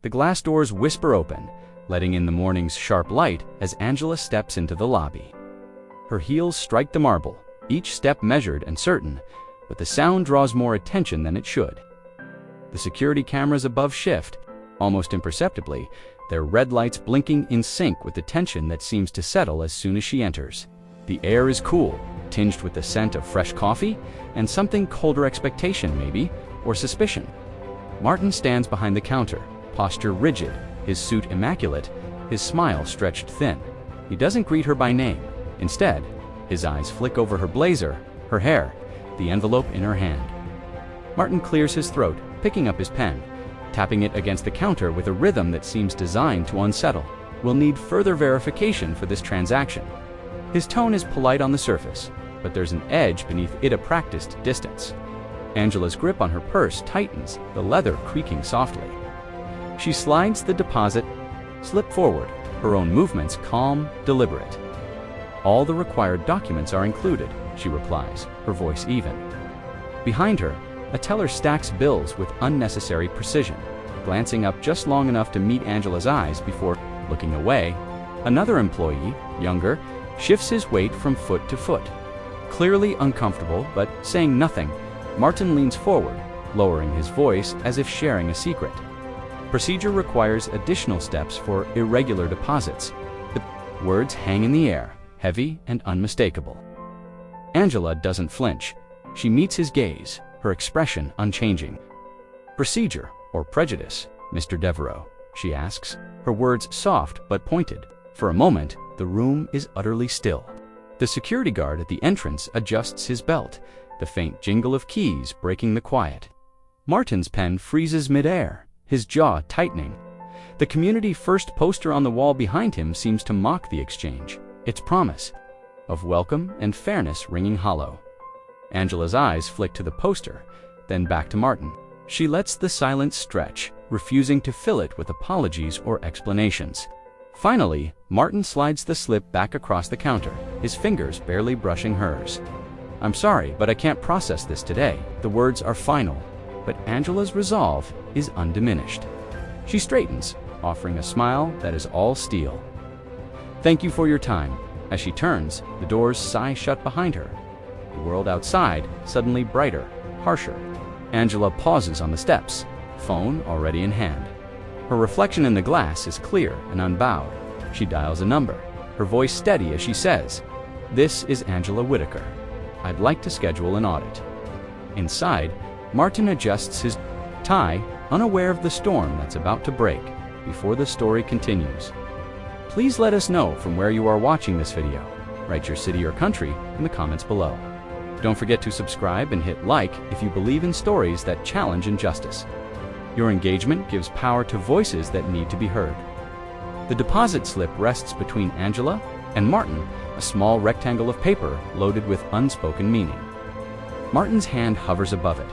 The glass doors whisper open, letting in the morning's sharp light as Angela steps into the lobby. Her heels strike the marble, each step measured and certain, but the sound draws more attention than it should. The security cameras above shift, almost imperceptibly, their red lights blinking in sync with the tension that seems to settle as soon as she enters. The air is cool, tinged with the scent of fresh coffee and something colder expectation maybe, or suspicion. Martin stands behind the counter, posture rigid, his suit immaculate, his smile stretched thin. He doesn't greet her by name. Instead, his eyes flick over her blazer, her hair, the envelope in her hand. Martin clears his throat, picking up his pen, tapping it against the counter with a rhythm that seems designed to unsettle. We'll need further verification for this transaction. His tone is polite on the surface, but there's an edge beneath it, a practiced distance. Angela's grip on her purse tightens, the leather creaking softly. She slides the deposit, slip forward, her own movements calm, deliberate. All the required documents are included, she replies, her voice even. Behind her, a teller stacks bills with unnecessary precision, glancing up just long enough to meet Angela's eyes before looking away. Another employee, younger, shifts his weight from foot to foot. Clearly uncomfortable, but saying nothing, Martin leans forward, lowering his voice as if sharing a secret. Procedure requires additional steps for irregular deposits. The words hang in the air, heavy and unmistakable. Angela doesn't flinch. She meets his gaze, her expression unchanging. "Procedure or prejudice, Mr. Devereaux?" she asks, her words soft but pointed. For a moment, the room is utterly still. The security guard at the entrance adjusts his belt, the faint jingle of keys breaking the quiet. Martin's pen freezes midair, his jaw tightening. The Community First poster on the wall behind him seems to mock the exchange, its promise of welcome and fairness ringing hollow. Angela's eyes flick to the poster, then back to Martin. She lets the silence stretch, refusing to fill it with apologies or explanations. Finally, Martin slides the slip back across the counter, his fingers barely brushing hers. "I'm sorry, but I can't process this today." The words are final, but Angela's resolve is undiminished. She straightens, offering a smile that is all steel. "Thank you for your time." As she turns, the doors sigh shut behind her. The world outside suddenly brighter, harsher. Angela pauses on the steps, phone already in hand. Her reflection in the glass is clear and unbowed. She dials a number, her voice steady as she says, "This is Angela Whitaker. I'd like to schedule an audit." Inside, Martin adjusts his tie, unaware of the storm that's about to break, before the story continues. Please let us know from where you are watching this video. Write your city or country in the comments below. Don't forget to subscribe and hit like if you believe in stories that challenge injustice. Your engagement gives power to voices that need to be heard. The deposit slip rests between Angela and Martin, a small rectangle of paper loaded with unspoken meaning. Martin's hand hovers above it,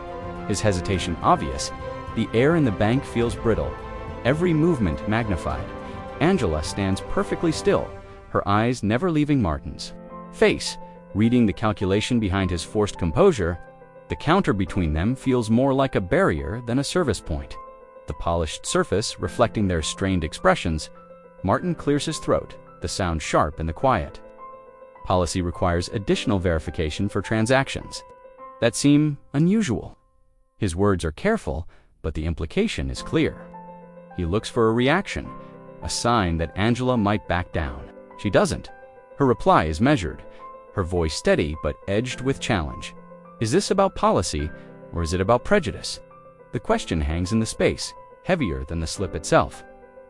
his hesitation obvious. The air in the bank feels brittle, every movement magnified. Angela stands perfectly still, her eyes never leaving Martin's face, reading the calculation behind his forced composure. The counter between them feels more like a barrier than a service point. The polished surface reflecting their strained expressions. Martin clears his throat, the sound sharp in the quiet. Policy requires additional verification for transactions that seem unusual. His words are careful, but the implication is clear. He looks for a reaction, a sign that Angela might back down. She doesn't. Her reply is measured, her voice steady but edged with challenge. Is this about policy, or is it about prejudice? The question hangs in the space, heavier than the slip itself.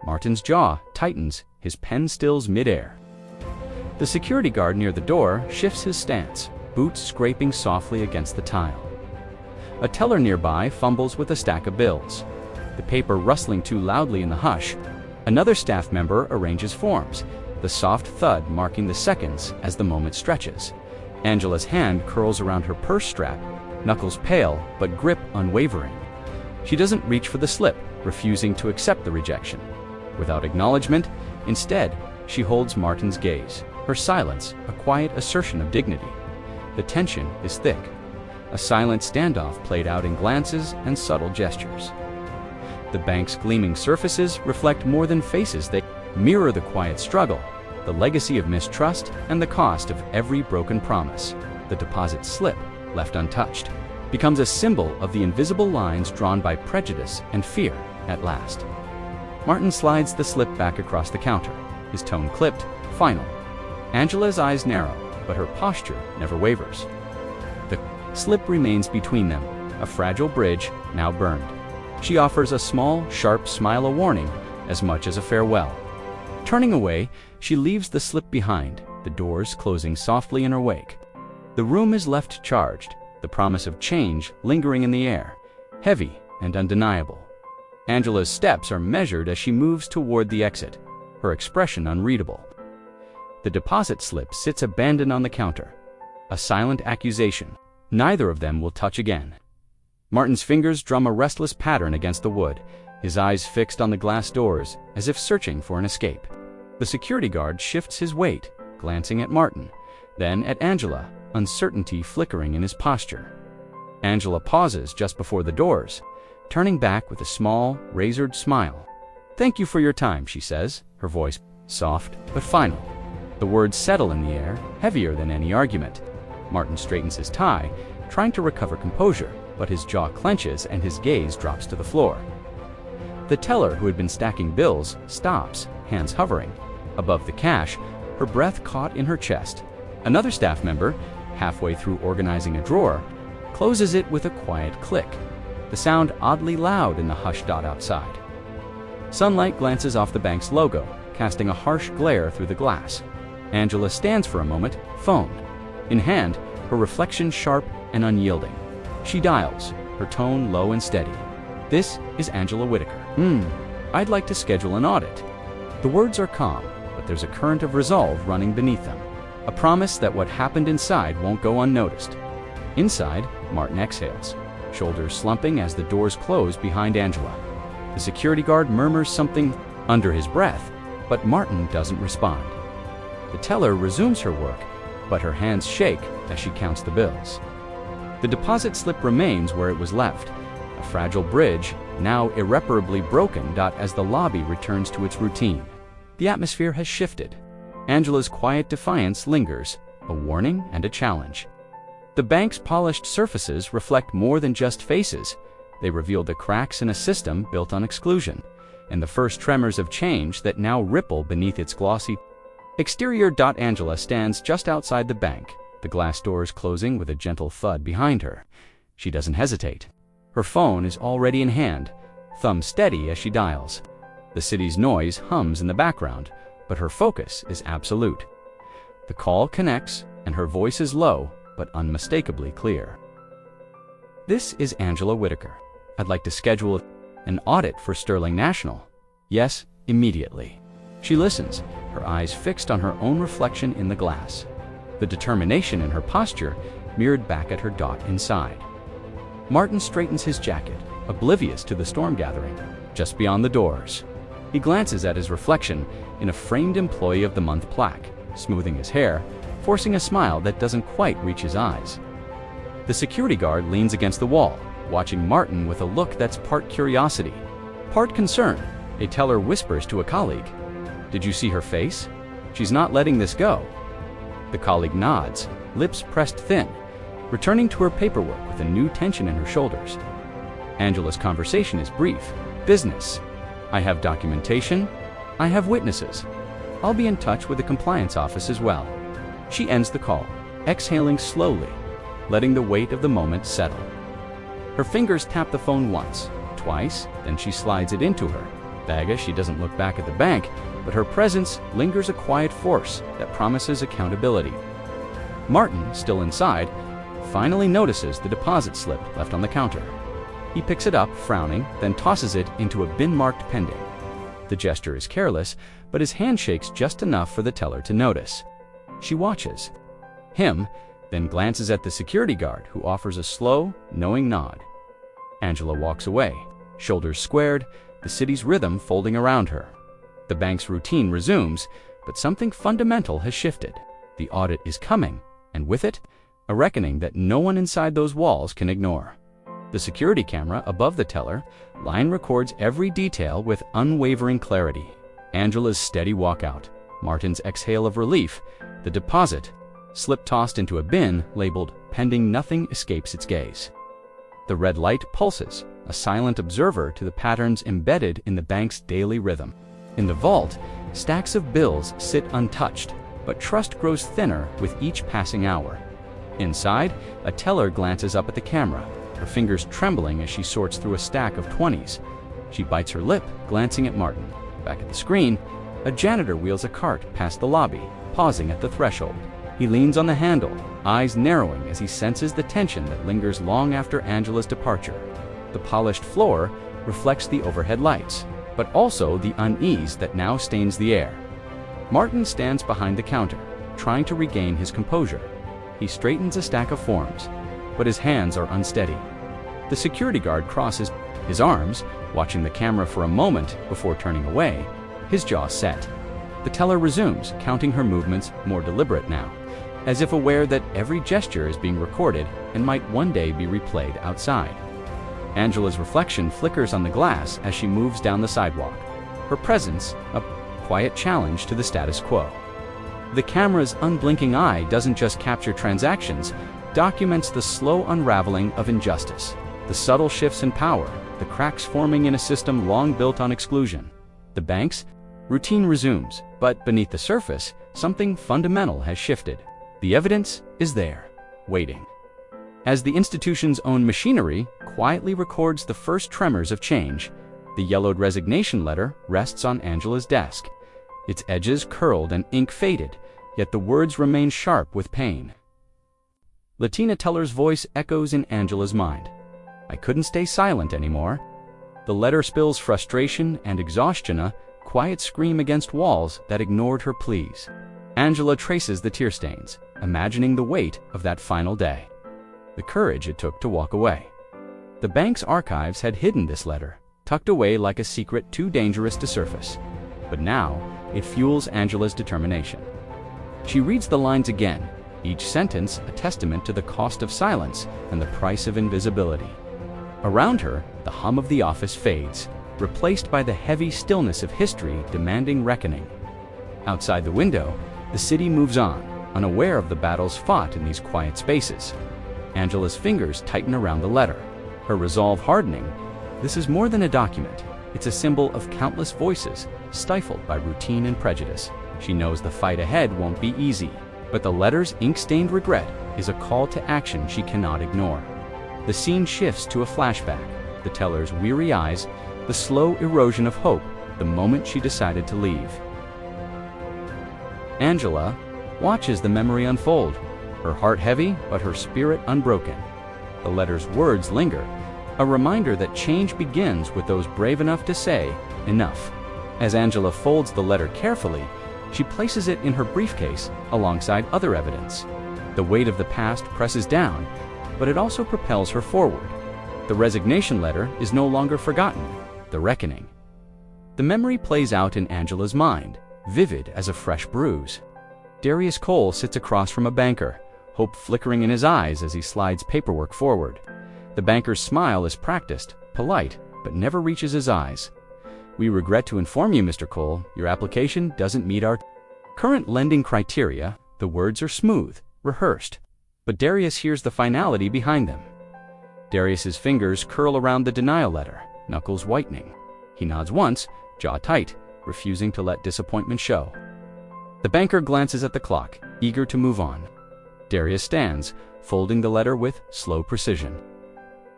Martin's jaw tightens, his pen stills midair. The security guard near the door shifts his stance, boots scraping softly against the tile. A teller nearby fumbles with a stack of bills, the paper rustling too loudly in the hush. Another staff member arranges forms, the soft thud marking the seconds as the moment stretches. Angela's hand curls around her purse strap, knuckles pale but grip unwavering. She doesn't reach for the slip, refusing to accept the rejection. Without acknowledgement, instead, she holds Martin's gaze, her silence a quiet assertion of dignity. The tension is thick, a silent standoff played out in glances and subtle gestures. The bank's gleaming surfaces reflect more than faces. They mirror the quiet struggle, the legacy of mistrust, and the cost of every broken promise. The deposit slip, left untouched, becomes a symbol of the invisible lines drawn by prejudice and fear at last. Martin slides the slip back across the counter, his tone clipped, final. Angela's eyes narrow, but her posture never wavers. The slip remains between them, a fragile bridge now burned. She offers a small, sharp smile, a warning, as much as a farewell. Turning away, she leaves the slip behind, the doors closing softly in her wake. The room is left charged, the promise of change lingering in the air, heavy and undeniable. Angela's steps are measured as she moves toward the exit, her expression unreadable. The deposit slip sits abandoned on the counter, a silent accusation. Neither of them will touch again. Martin's fingers drum a restless pattern against the wood, his eyes fixed on the glass doors, as if searching for an escape. The security guard shifts his weight, glancing at Martin, then at Angela, uncertainty flickering in his posture. Angela pauses just before the doors, turning back with a small, razored smile. "Thank you for your time," she says, her voice soft but final. The words settle in the air, heavier than any argument. Martin straightens his tie, trying to recover composure, but his jaw clenches and his gaze drops to the floor. The teller, who had been stacking bills, stops, hands hovering. Above the cash, her breath caught in her chest. Another staff member, halfway through organizing a drawer, closes it with a quiet click, the sound oddly loud in the hushed dot outside. Sunlight glances off the bank's logo, casting a harsh glare through the glass. Angela stands for a moment, phone in hand, her reflection sharp and unyielding. She dials, her tone low and steady. "This is Angela Whitaker. I'd like to schedule an audit." The words are calm, but there's a current of resolve running beneath them, a promise that what happened inside won't go unnoticed. Inside, Martin exhales, shoulders slumping as the doors close behind Angela. The security guard murmurs something under his breath, but Martin doesn't respond. The teller resumes her work, but her hands shake as she counts the bills. The deposit slip remains where it was left, a fragile bridge, now irreparably broken. As the lobby returns to its routine, the atmosphere has shifted. Angela's quiet defiance lingers, a warning and a challenge. The bank's polished surfaces reflect more than just faces. They reveal the cracks in a system built on exclusion, and the first tremors of change that now ripple beneath its glossy exterior. Angela stands just outside the bank, the glass doors closing with a gentle thud behind her. She doesn't hesitate. Her phone is already in hand, thumb steady as she dials. The city's noise hums in the background, but her focus is absolute. The call connects, and her voice is low, but unmistakably clear. "This is Angela Whitaker. I'd like to schedule an audit for Sterling National." "Yes, immediately." She listens, her eyes fixed on her own reflection in the glass. The determination in her posture mirrored back at her dot inside. Martin straightens his jacket, oblivious to the storm gathering, just beyond the doors. He glances at his reflection in a framed Employee of the Month plaque, smoothing his hair, forcing a smile that doesn't quite reach his eyes. The security guard leans against the wall, watching Martin with a look that's part curiosity, part concern. A teller whispers to a colleague, "Did you see her face? She's not letting this go." The colleague nods, lips pressed thin, returning to her paperwork with a new tension in her shoulders. Angela's conversation is brief. "Business. I have documentation. I have witnesses. I'll be in touch with the compliance office as well." She ends the call, exhaling slowly, letting the weight of the moment settle. Her fingers tap the phone once, twice, then she slides it into her bag as she doesn't look back at the bank, but her presence lingers, a quiet force that promises accountability. Martin, still inside, finally notices the deposit slip left on the counter. He picks it up, frowning, then tosses it into a bin marked pending. The gesture is careless, but his hand shakes just enough for the teller to notice. She watches him, then glances at the security guard, who offers a slow, knowing nod. Angela walks away, shoulders squared, the city's rhythm folding around her. The bank's routine resumes, but something fundamental has shifted. The audit is coming, and with it, a reckoning that no one inside those walls can ignore. The security camera above the teller line records every detail with unwavering clarity. Angela's steady walkout, Martin's exhale of relief, the deposit, slip tossed into a bin labeled pending nothing escapes its gaze. The red light pulses, a silent observer to the patterns embedded in the bank's daily rhythm. In the vault, stacks of bills sit untouched, but trust grows thinner with each passing hour. Inside, a teller glances up at the camera, her fingers trembling as she sorts through a stack of 20s. She bites her lip, glancing at Martin. Back at the screen, a janitor wheels a cart past the lobby, pausing at the threshold. He leans on the handle, eyes narrowing as he senses the tension that lingers long after Angela's departure. The polished floor reflects the overhead lights, but also the unease that now stains the air. Martin stands behind the counter, trying to regain his composure. He straightens a stack of forms, but his hands are unsteady. The security guard crosses his arms, watching the camera for a moment before turning away, his jaw set. The teller resumes, counting her movements, more deliberate now, as if aware that every gesture is being recorded and might one day be replayed outside. Angela's reflection flickers on the glass as she moves down the sidewalk, her presence a quiet challenge to the status quo. The camera's unblinking eye doesn't just capture transactions, documents the slow unraveling of injustice, the subtle shifts in power, the cracks forming in a system long built on exclusion. The bank's routine resumes, but beneath the surface, something fundamental has shifted. The evidence is there, waiting. As the institution's own machinery quietly records the first tremors of change, the yellowed resignation letter rests on Angela's desk. Its edges curled and ink faded, yet the words remain sharp with pain. Latina teller's voice echoes in Angela's mind. I couldn't stay silent anymore. The letter spills frustration and exhaustion, a quiet scream against walls that ignored her pleas. Angela traces the tear stains, imagining the weight of that final day. The courage it took to walk away. The bank's archives had hidden this letter, tucked away like a secret too dangerous to surface. But now, it fuels Angela's determination. She reads the lines again, each sentence a testament to the cost of silence and the price of invisibility. Around her, the hum of the office fades, replaced by the heavy stillness of history demanding reckoning. Outside the window, the city moves on, unaware of the battles fought in these quiet spaces. Angela's fingers tighten around the letter, her resolve hardening. This is more than a document. It's a symbol of countless voices, stifled by routine and prejudice. She knows the fight ahead won't be easy, but the letter's ink-stained regret is a call to action she cannot ignore. The scene shifts to a flashback, the teller's weary eyes, the slow erosion of hope the moment she decided to leave. Angela watches the memory unfold, her heart heavy but her spirit unbroken. The letter's words linger, a reminder that change begins with those brave enough to say, enough. As Angela folds the letter carefully, she places it in her briefcase alongside other evidence. The weight of the past presses down, but it also propels her forward. The resignation letter is no longer forgotten, the reckoning. The memory plays out in Angela's mind, vivid as a fresh bruise. Darius Cole sits across from a banker, hope flickering in his eyes as he slides paperwork forward. The banker's smile is practiced, polite, but never reaches his eyes. We regret to inform you, Mr. Cole, your application doesn't meet our current lending criteria. The words are smooth, rehearsed, but Darius hears the finality behind them. Darius's fingers curl around the denial letter, knuckles whitening. He nods once, jaw tight, refusing to let disappointment show. The banker glances at the clock, eager to move on. Darius stands, folding the letter with slow precision.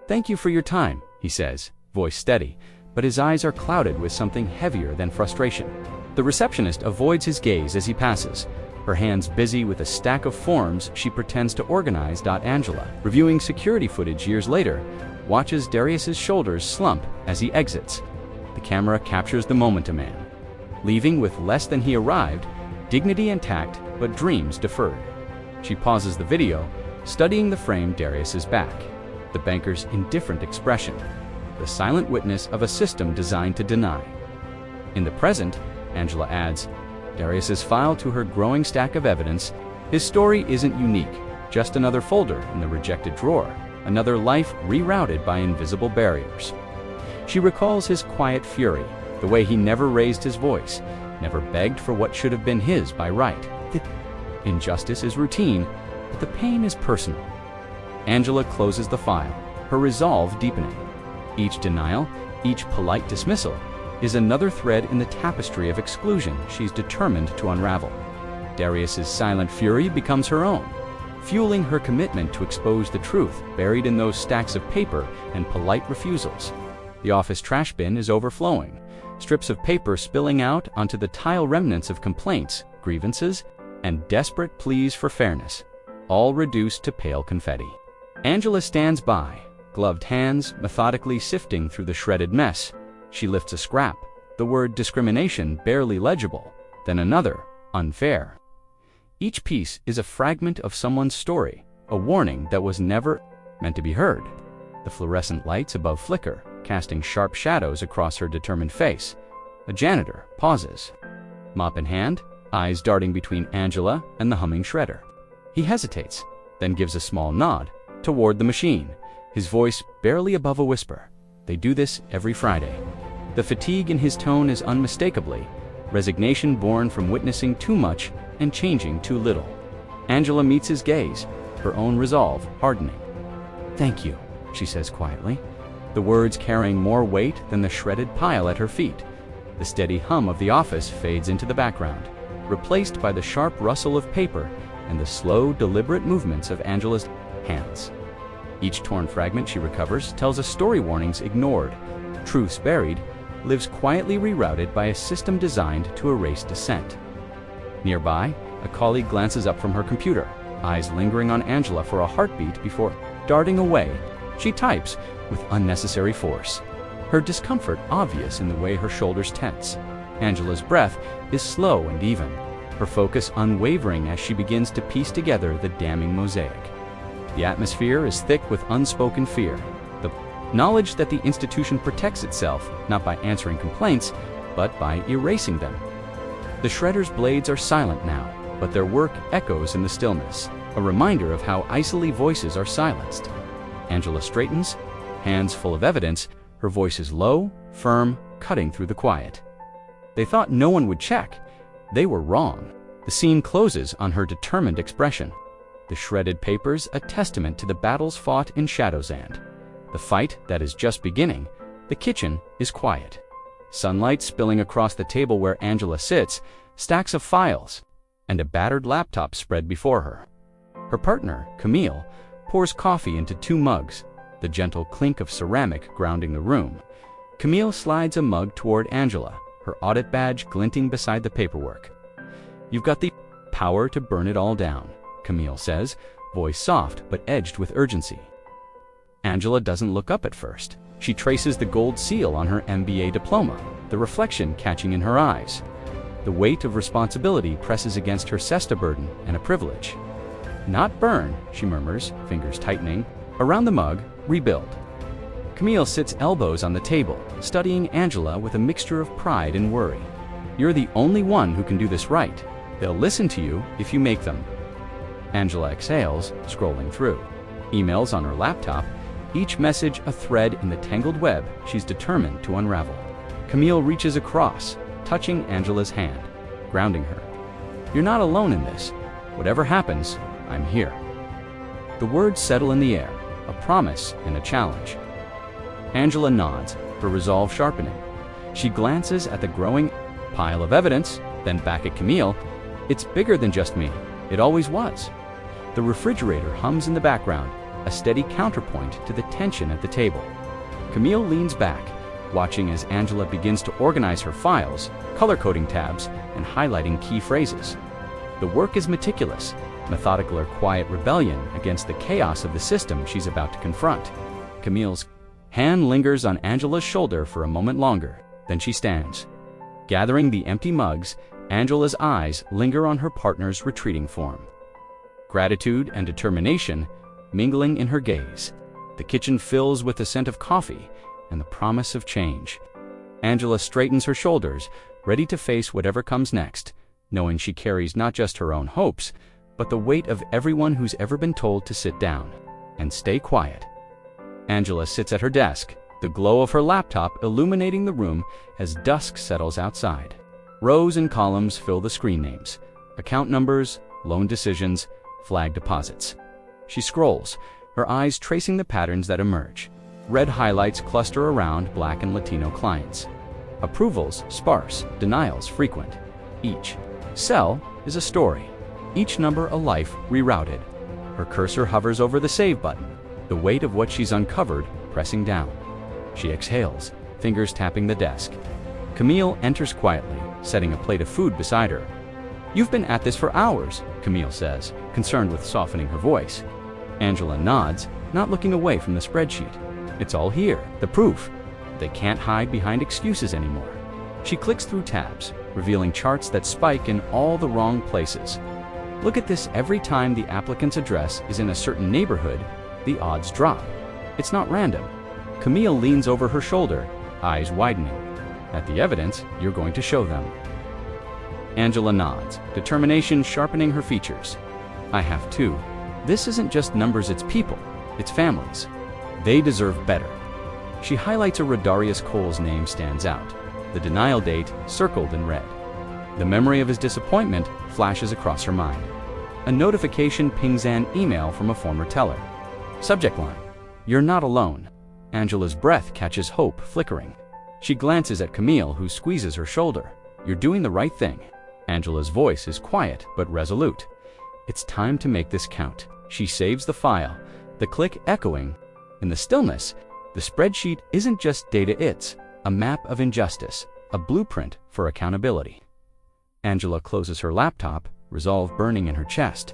Thank you for your time, he says, voice steady, but his eyes are clouded with something heavier than frustration. The receptionist avoids his gaze as he passes, her hands busy with a stack of forms she pretends to organize. Angela, reviewing security footage years later, watches Darius's shoulders slump as he exits. The camera captures the moment, a man, leaving with less than he arrived, dignity intact, but dreams deferred. She pauses the video, studying the frame Darius's back, the banker's indifferent expression, the silent witness of a system designed to deny. In the present, Angela adds, Darius's file to her growing stack of evidence. His story isn't unique, just another folder in the rejected drawer. another life rerouted by invisible barriers. She recalls his quiet fury, the way he never raised his voice, never begged for what should have been his by right. The injustice is routine, but the pain is personal. Angela closes the file, her resolve deepening. Each denial, each polite dismissal, is another thread in the tapestry of exclusion she's determined to unravel. Darius's silent fury becomes her own, fueling her commitment to expose the truth buried in those stacks of paper and polite refusals. The office trash bin is overflowing, strips of paper spilling out onto the tile remnants of complaints, grievances, and desperate pleas for fairness, all reduced to pale confetti. Angela stands by, gloved hands methodically sifting through the shredded mess. She lifts a scrap, the word discrimination barely legible, then another, unfair. Each piece is a fragment of someone's story, a warning that was never meant to be heard. The fluorescent lights above flicker, casting sharp shadows across her determined face. A janitor pauses. Mop in hand, eyes darting between Angela and the humming shredder. He hesitates, then gives a small nod toward the machine, his voice barely above a whisper. They do this every Friday. The fatigue in his tone is unmistakably resignation born from witnessing too much and changing too little. Angela meets his gaze, her own resolve hardening. "Thank you," she says quietly, the words carrying more weight than the shredded pile at her feet. The steady hum of the office fades into the background, replaced by the sharp rustle of paper and the slow, deliberate movements of Angela's hands. Each torn fragment she recovers tells us story warnings ignored, truths buried, lives quietly rerouted by a system designed to erase dissent. Nearby, a colleague glances up from her computer, eyes lingering on Angela for a heartbeat before darting away. She types with unnecessary force, her discomfort obvious in the way her shoulders tense. Angela's breath is slow and even, her focus unwavering as she begins to piece together the damning mosaic. The atmosphere is thick with unspoken fear, the knowledge that the institution protects itself not by answering complaints, but by erasing them. The shredder's blades are silent now, but their work echoes in the stillness, a reminder of how icily voices are silenced. Angela straightens, hands full of evidence, her voice is low, firm, cutting through the quiet. They thought no one would check. They were wrong. The scene closes on her determined expression. The shredded papers a testament to the battles fought in Shadowsand. The fight that is just beginning. The kitchen is quiet. Sunlight spilling across the table where Angela sits, stacks of files, and a battered laptop spread before her. Her partner, Camille, pours coffee into 2 mugs, the gentle clink of ceramic grounding the room. Camille slides a mug toward Angela, her audit badge glinting beside the paperwork. "You've got the power to burn it all down," Camille says, voice soft but edged with urgency. Angela doesn't look up at first. She traces the gold seal on her MBA diploma, the reflection catching in her eyes. The weight of responsibility presses against her SESTA burden and a privilege. "Not burn," she murmurs, fingers tightening. Around the mug, rebuild. Camille sits elbows on the table, studying Angela with a mixture of pride and worry. "You're the only one who can do this right. They'll listen to you if you make them." Angela exhales, scrolling through. Emails on her laptop, each message a thread in the tangled web she's determined to unravel. Camille reaches across, touching Angela's hand, grounding her. "You're not alone in this. Whatever happens, I'm here." The words settle in the air, a promise and a challenge. Angela nods, her resolve sharpening. She glances at the growing pile of evidence, then back at Camille. "It's bigger than just me. It always was." The refrigerator hums in the background, a steady counterpoint to the tension at the table. Camille leans back, watching as Angela begins to organize her files, color-coding tabs, and highlighting key phrases. The work is meticulous, methodical or quiet rebellion against the chaos of the system she's about to confront. Camille's hand lingers on Angela's shoulder for a moment longer, then she stands. Gathering the empty mugs, Angela's eyes linger on her partner's retreating form. Gratitude and determination mingling in her gaze. The kitchen fills with the scent of coffee and the promise of change. Angela straightens her shoulders, ready to face whatever comes next, knowing she carries not just her own hopes, but the weight of everyone who's ever been told to sit down. and stay quiet. Angela sits at her desk, the glow of her laptop illuminating the room as dusk settles outside. Rows and columns fill the screen names, account numbers, loan decisions, flag deposits. She scrolls, her eyes tracing the patterns that emerge. Red highlights cluster around Black and Latino clients. Approvals sparse, denials frequent. Each cell is a story, each number a life rerouted. Her cursor hovers over the save button, the weight of what she's uncovered pressing down. She exhales, fingers tapping the desk. Camille enters quietly, setting a plate of food beside her. "You've been at this for hours," Camille says, concerned with softening her voice. Angela nods, not looking away from the spreadsheet. It's all here, the proof. They can't hide behind excuses anymore. She clicks through tabs, revealing charts that spike in all the wrong places. Look at this, every time the applicant's address is in a certain neighborhood, the odds drop. It's not random. Camille leans over her shoulder, eyes widening. At the evidence, you're going to show them. Angela nods, determination sharpening her features. I have to. This isn't just numbers, it's people, it's families. They deserve better. She highlights a Rodarius Cole's name stands out, the denial date circled in red. The memory of his disappointment flashes across her mind. A notification pings an email from a former teller. Subject line, "You're not alone." Angela's breath catches hope flickering. She glances at Camille, who squeezes her shoulder. "You're doing the right thing." Angela's voice is quiet but resolute. It's time to make this count. She saves the file, the click echoing. In the stillness, the spreadsheet isn't just data, it's a map of injustice, a blueprint for accountability. Angela closes her laptop, resolve burning in her chest.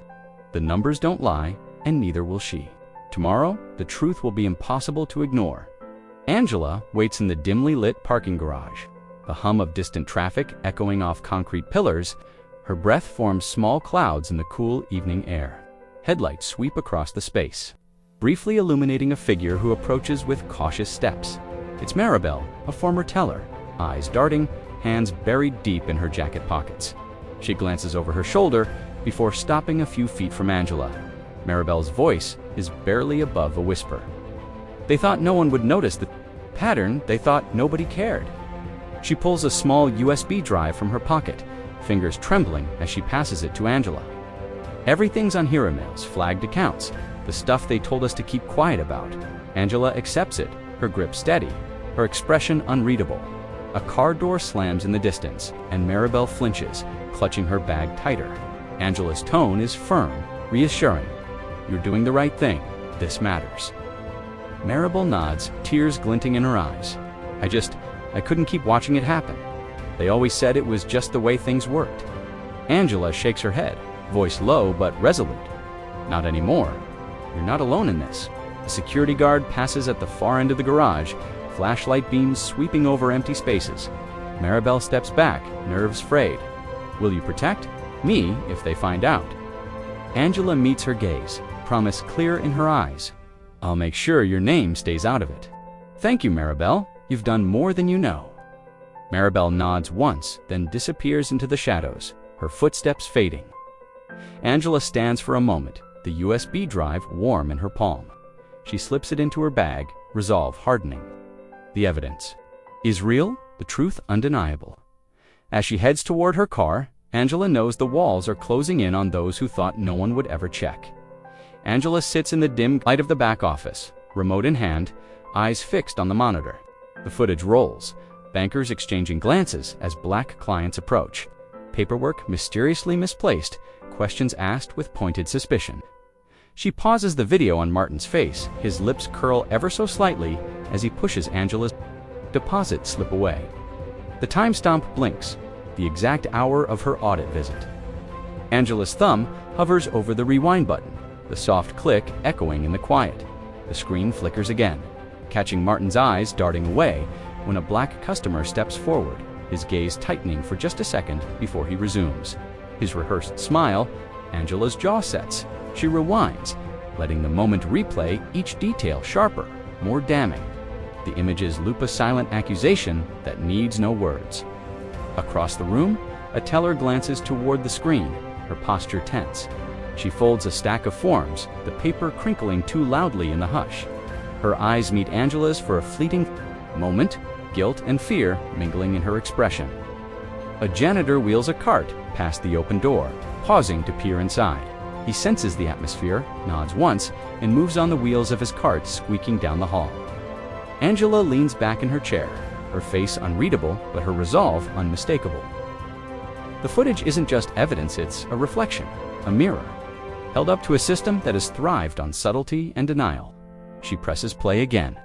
The numbers don't lie, and neither will she. Tomorrow, the truth will be impossible to ignore. Angela waits in the dimly lit parking garage, the hum of distant traffic echoing off concrete pillars. Her breath forms small clouds in the cool evening air. Headlights sweep across the space, briefly illuminating a figure who approaches with cautious steps. It's Maribel, a former teller, eyes darting, hands buried deep in her jacket pockets. She glances over her shoulder before stopping a few feet from Angela. Maribel's voice is barely above a whisper. They thought no one would notice the pattern, they thought nobody cared. She pulls a small USB drive from her pocket, fingers trembling as she passes it to Angela. Everything's on here, emails, flagged accounts, the stuff they told us to keep quiet about. Angela accepts it, her grip steady, her expression unreadable. A car door slams in the distance, and Maribel flinches, clutching her bag tighter. Angela's tone is firm, reassuring. You're doing the right thing. This matters. Maribel nods, tears glinting in her eyes. I couldn't keep watching it happen. They always said it was just the way things worked. Angela shakes her head, voice low but resolute. Not anymore. You're not alone in this. A security guard passes at the far end of the garage, flashlight beams sweeping over empty spaces. Maribel steps back, nerves frayed. Will you protect me if they find out? Angela meets her gaze, promise clear in her eyes. I'll make sure your name stays out of it. Thank you, Maribel. You've done more than you know. Maribel nods once, then disappears into the shadows, her footsteps fading. Angela stands for a moment, the USB drive warm in her palm. She slips it into her bag, resolve hardening. The evidence is real, the truth undeniable. As she heads toward her car, Angela knows the walls are closing in on those who thought no one would ever check. Angela sits in the dim light of the back office, remote in hand, eyes fixed on the monitor. The footage rolls, bankers exchanging glances as Black clients approach. Paperwork mysteriously misplaced, questions asked with pointed suspicion. She pauses the video on Martin's face, his lips curl ever so slightly as he pushes Angela's deposit slip away. The timestamp blinks, the exact hour of her audit visit. Angela's thumb hovers over the rewind button, the soft click echoing in the quiet. The screen flickers again, catching Martin's eyes darting away when a Black customer steps forward, his gaze tightening for just a second before he resumes. His rehearsed smile, Angela's jaw sets. She rewinds, letting the moment replay each detail sharper, more damning. The images loop a silent accusation that needs no words. Across the room, a teller glances toward the screen, her posture tense. She folds a stack of forms, the paper crinkling too loudly in the hush. Her eyes meet Angela's for a fleeting moment, guilt and fear mingling in her expression. A janitor wheels a cart past the open door, pausing to peer inside. He senses the atmosphere, nods once, and moves on the wheels of his cart, squeaking down the hall. Angela leans back in her chair, her face unreadable, but her resolve unmistakable. The footage isn't just evidence, it's a reflection, a mirror, held up to a system that has thrived on subtlety and denial. She presses play again.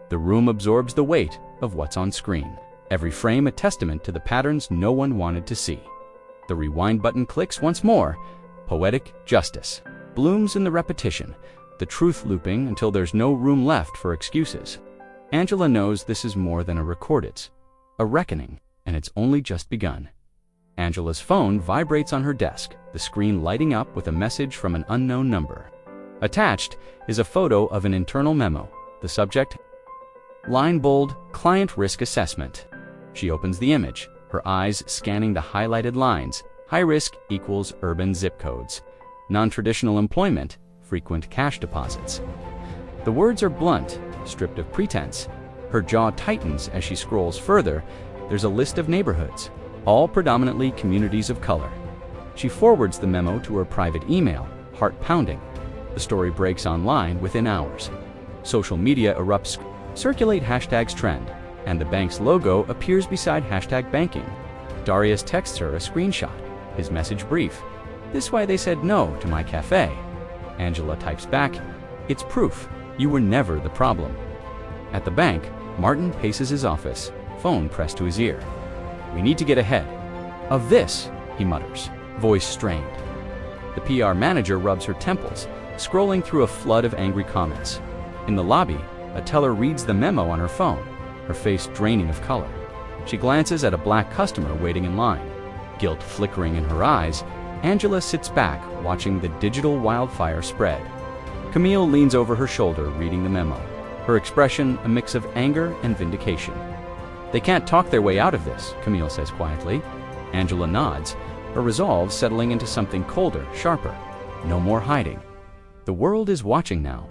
The room absorbs the weight of what's on screen, every frame a testament to the patterns no one wanted to see. The rewind button clicks once more. Poetic justice blooms in the repetition, the truth looping until there's no room left for excuses. Angela knows this is more than a record, it's a reckoning, and it's only just begun. Angela's phone vibrates on her desk, the screen lighting up with a message from an unknown number. Attached is a photo of an internal memo. The subject, line bold, client risk assessment. She opens the image, her eyes scanning the highlighted lines. High risk equals urban zip codes. Non-traditional employment, frequent cash deposits. The words are blunt, stripped of pretense. Her jaw tightens as she scrolls further. There's a list of neighborhoods, all predominantly communities of color. She forwards the memo to her private email, heart pounding. The story breaks online within hours. Social media erupts, circulate hashtags trend, and the bank's logo appears beside hashtag banking. Darius texts her a screenshot, his message brief. "This why they said no to my cafe." Angela types back, "It's proof. You were never the problem." At the bank, Martin paces his office, phone pressed to his ear. "We need to get ahead of this," he mutters, voice strained. The PR manager rubs her temples, scrolling through a flood of angry comments. In the lobby, a teller reads the memo on her phone, her face draining of color. She glances at a black customer waiting in line. Guilt flickering in her eyes, Angela sits back, watching the digital wildfire spread. Camille leans over her shoulder, reading the memo, her expression a mix of anger and vindication. "They can't talk their way out of this," Camille says quietly. Angela nods, her resolve settling into something colder, sharper. No more hiding. The world is watching now.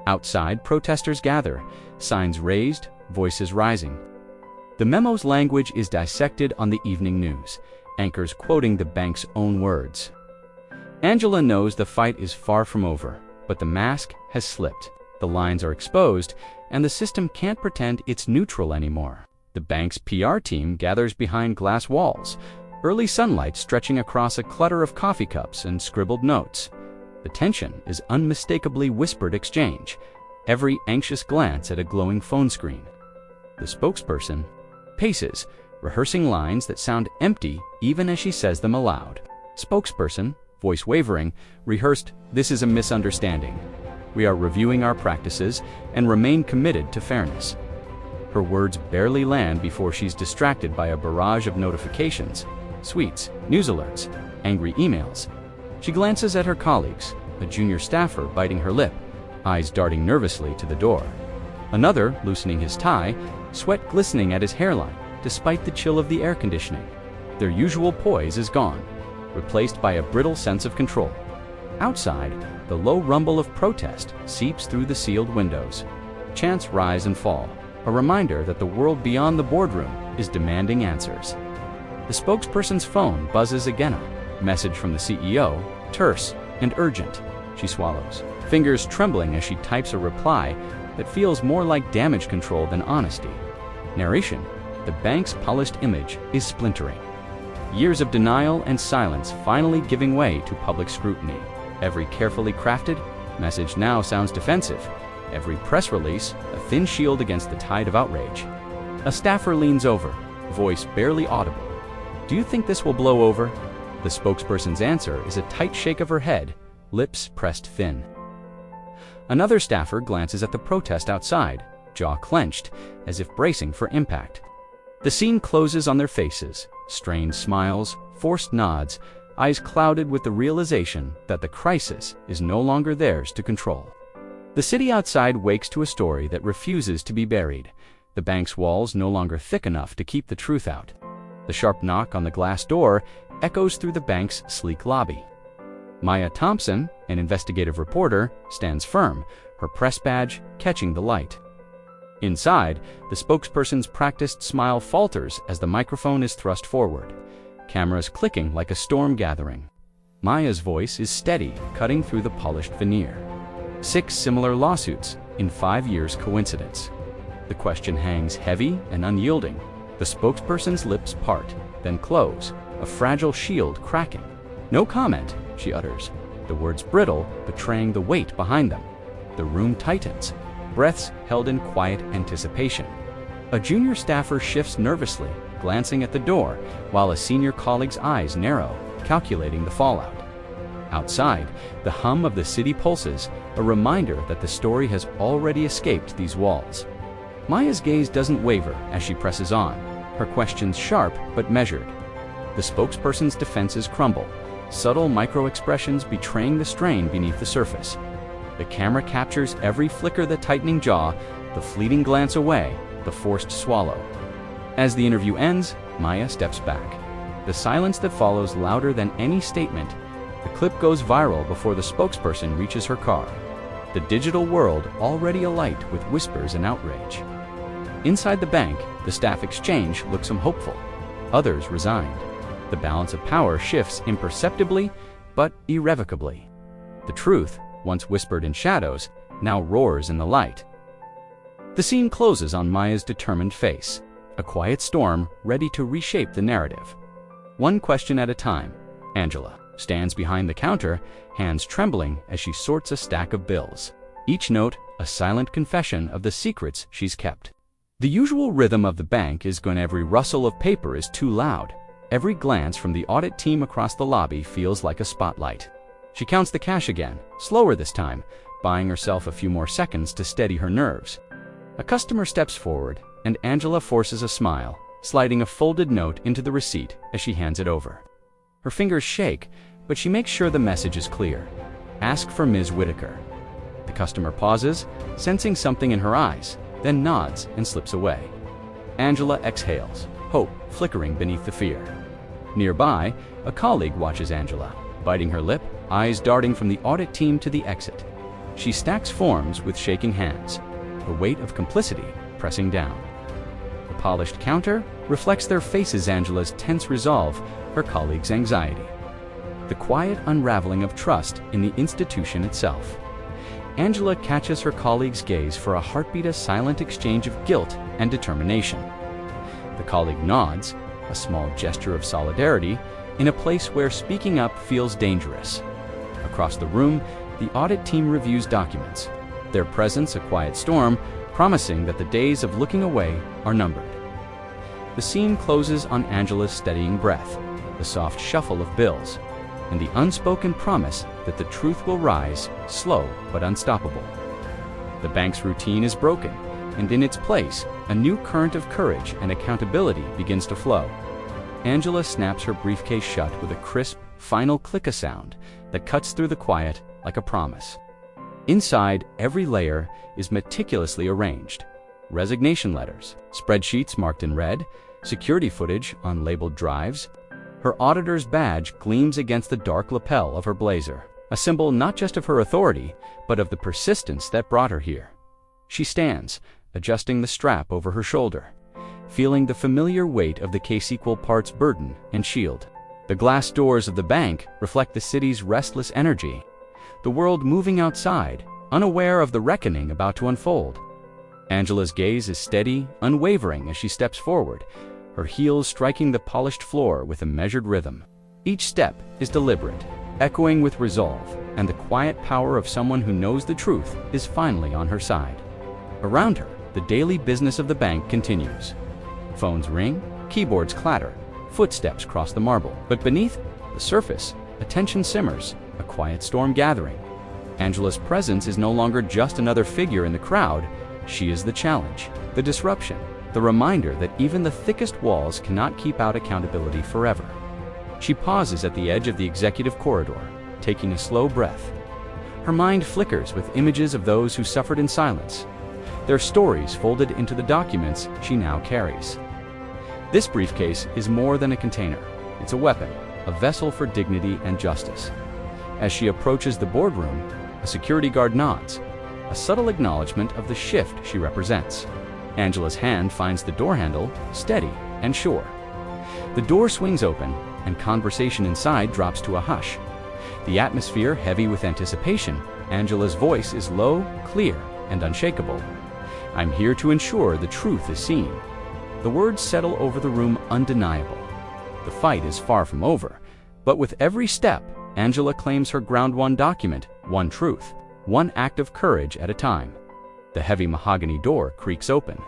Outside, protesters gather, signs raised, voices rising. The memo's language is dissected on the evening news, anchors quoting the bank's own words. Angela knows the fight is far from over, but the mask has slipped. The lines are exposed, and the system can't pretend it's neutral anymore. The bank's PR team gathers behind glass walls, early sunlight stretching across a clutter of coffee cups and scribbled notes. The tension is unmistakably whispered exchange, every anxious glance at a glowing phone screen. The spokesperson paces, rehearsing lines that sound empty even as she says them aloud. Spokesperson, voice wavering, rehearsed, "This is a misunderstanding. We are reviewing our practices and remain committed to fairness." Her words barely land before she's distracted by a barrage of notifications, tweets, news alerts, angry emails. She glances at her colleagues, a junior staffer biting her lip, eyes darting nervously to the door. Another loosening his tie, sweat glistening at his hairline, despite the chill of the air conditioning. Their usual poise is gone, replaced by a brittle sense of control. Outside, the low rumble of protest seeps through the sealed windows. Chants rise and fall, a reminder that the world beyond the boardroom is demanding answers. The spokesperson's phone buzzes again, a message from the CEO, terse and urgent. She swallows, fingers trembling as she types a reply that feels more like damage control than honesty. Narration: the bank's polished image is splintering. Years of denial and silence finally giving way to public scrutiny. Every carefully crafted message now sounds defensive. Every press release, a thin shield against the tide of outrage. A staffer leans over, voice barely audible. "Do you think this will blow over?" The spokesperson's answer is a tight shake of her head, lips pressed thin. Another staffer glances at the protest outside, jaw clenched, as if bracing for impact. The scene closes on their faces, strained smiles, forced nods, eyes clouded with the realization that the crisis is no longer theirs to control. The city outside wakes to a story that refuses to be buried. The bank's walls no longer thick enough to keep the truth out. The sharp knock on the glass door echoes through the bank's sleek lobby. Maya Thompson, an investigative reporter, stands firm, her press badge catching the light. Inside, the spokesperson's practiced smile falters as the microphone is thrust forward, cameras clicking like a storm gathering. Maya's voice is steady, cutting through the polished veneer. 6 similar lawsuits in 5 years coincidence. The question hangs heavy and unyielding. The spokesperson's lips part, then close, a fragile shield cracking. "No comment," she utters, the words brittle, betraying the weight behind them. The room tightens, breaths held in quiet anticipation. A junior staffer shifts nervously, glancing at the door, while a senior colleague's eyes narrow, calculating the fallout. Outside, the hum of the city pulses, a reminder that the story has already escaped these walls. Maya's gaze doesn't waver as she presses on, her questions sharp but measured. The spokesperson's defenses crumble, subtle micro-expressions betraying the strain beneath the surface. The camera captures every flicker, the tightening jaw, the fleeting glance away, the forced swallow. As the interview ends, Maya steps back. The silence that follows louder than any statement. The clip goes viral before the spokesperson reaches her car. The digital world already alight with whispers and outrage. Inside the bank, the staff exchange looks some hopeful. Others resigned. The balance of power shifts imperceptibly, but irrevocably. The truth, once whispered in shadows, now roars in the light. The scene closes on Maya's determined face, a quiet storm ready to reshape the narrative. One question at a time, Angela stands behind the counter, hands trembling as she sorts a stack of bills. Each note a silent confession of the secrets she's kept. The usual rhythm of the bank is when every rustle of paper is too loud. Every glance from the audit team across the lobby feels like a spotlight. She counts the cash again, slower this time, buying herself a few more seconds to steady her nerves. A customer steps forward, and Angela forces a smile, sliding a folded note into the receipt as she hands it over. Her fingers shake, but she makes sure the message is clear. Ask for Ms. Whitaker. The customer pauses, sensing something in her eyes, then nods and slips away. Angela exhales, hope flickering beneath the fear. Nearby, a colleague watches Angela, biting her lip, eyes darting from the audit team to the exit. She stacks forms with shaking hands, the weight of complicity pressing down. The polished counter reflects their faces, Angela's tense resolve, her colleague's anxiety. The quiet unraveling of trust in the institution itself. Angela catches her colleague's gaze for a heartbeat, a silent exchange of guilt and determination. The colleague nods, a small gesture of solidarity, in a place where speaking up feels dangerous. Across the room, the audit team reviews documents, their presence a quiet storm, promising that the days of looking away are numbered. The scene closes on Angela's steadying breath, the soft shuffle of bills, and the unspoken promise that the truth will rise, slow but unstoppable. The bank's routine is broken, and in its place, a new current of courage and accountability begins to flow. Angela snaps her briefcase shut with a crisp, final click, a sound that cuts through the quiet like a promise. Inside, every layer is meticulously arranged. Resignation letters, spreadsheets marked in red, security footage on labeled drives. Her auditor's badge gleams against the dark lapel of her blazer, a symbol not just of her authority, but of the persistence that brought her here. She stands, adjusting the strap over her shoulder, feeling the familiar weight of the case equal parts burden and shield. The glass doors of the bank reflect the city's restless energy, the world moving outside, unaware of the reckoning about to unfold. Angela's gaze is steady, unwavering as she steps forward, her heels striking the polished floor with a measured rhythm. Each step is deliberate, echoing with resolve, and the quiet power of someone who knows the truth is finally on her side. Around her, the daily business of the bank continues. Phones ring, keyboards clatter, footsteps cross the marble, but beneath the surface, attention simmers, a quiet storm gathering. Angela's presence is no longer just another figure in the crowd. She is the challenge, the disruption, the reminder that even the thickest walls cannot keep out accountability forever. She pauses at the edge of the executive corridor, taking a slow breath. Her mind flickers with images of those who suffered in silence, their stories folded into the documents she now carries. This briefcase is more than a container. It's a weapon, a vessel for dignity and justice. As she approaches the boardroom, a security guard nods, a subtle acknowledgement of the shift she represents. Angela's hand finds the door handle, steady and sure. The door swings open, and conversation inside drops to a hush. The atmosphere heavy with anticipation, Angela's voice is low, clear, and unshakable. "I'm here to ensure the truth is seen." The words settle over the room undeniable. The fight is far from over, but with every step, Angela claims her ground one document, one truth, one act of courage at a time. The heavy mahogany door creaks open,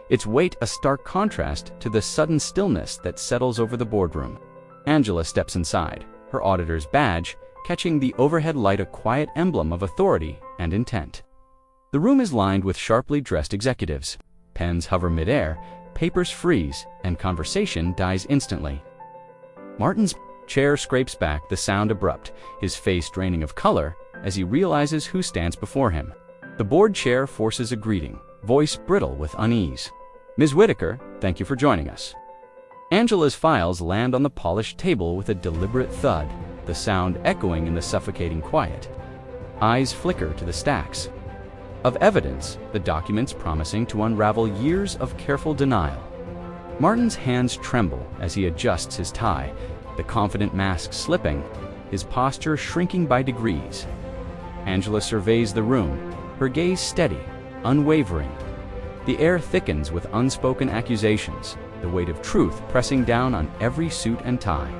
its weight a stark contrast to the sudden stillness that settles over the boardroom. Angela steps inside, her auditor's badge catching the overhead light, a quiet emblem of authority and intent. The room is lined with sharply dressed executives. Pens hover midair, papers freeze, and conversation dies instantly. Martin's chair scrapes back, the sound abrupt, his face draining of color as he realizes who stands before him. The board chair forces a greeting, voice brittle with unease. "Ms. Whitaker, thank you for joining us." Angela's files land on the polished table with a deliberate thud, the sound echoing in the suffocating quiet. Eyes flicker to the stacks of evidence, the documents promising to unravel years of careful denial. Martin's hands tremble as he adjusts his tie, the confident mask slipping, his posture shrinking by degrees. Angela surveys the room, her gaze steady, unwavering. The air thickens with unspoken accusations, the weight of truth pressing down on every suit and tie.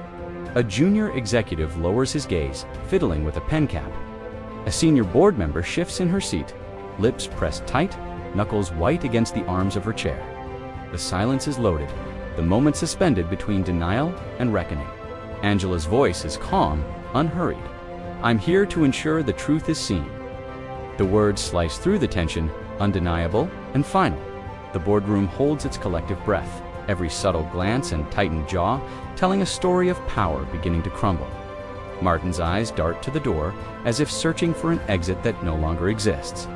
A junior executive lowers his gaze, fiddling with a pen cap. A senior board member shifts in her seat, lips pressed tight, knuckles white against the arms of her chair. The silence is loaded, the moment suspended between denial and reckoning. Angela's voice is calm, unhurried. "I'm here to ensure the truth is seen." The words slice through the tension, undeniable and final. The boardroom holds its collective breath, every subtle glance and tightened jaw telling a story of power beginning to crumble. Martin's eyes dart to the door, as if searching for an exit that no longer exists.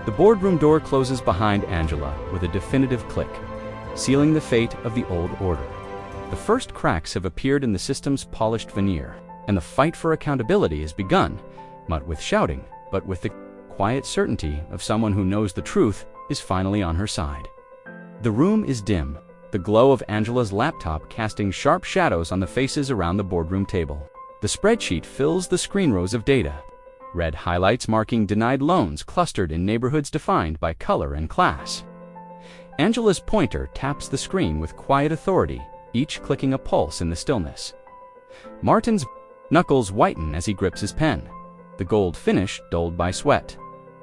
The boardroom door closes behind Angela with a definitive click, sealing the fate of the old order. The first cracks have appeared in the system's polished veneer, and the fight for accountability has begun, not with shouting, but with the quiet certainty of someone who knows the truth is finally on her side. The room is dim, the glow of Angela's laptop casting sharp shadows on the faces around the boardroom table. The spreadsheet fills the screen rows of data, red highlights marking denied loans clustered in neighborhoods defined by color and class. Angela's pointer taps the screen with quiet authority, each clicking a pulse in the stillness. Martin's knuckles whiten as he grips his pen, the gold finish dulled by sweat.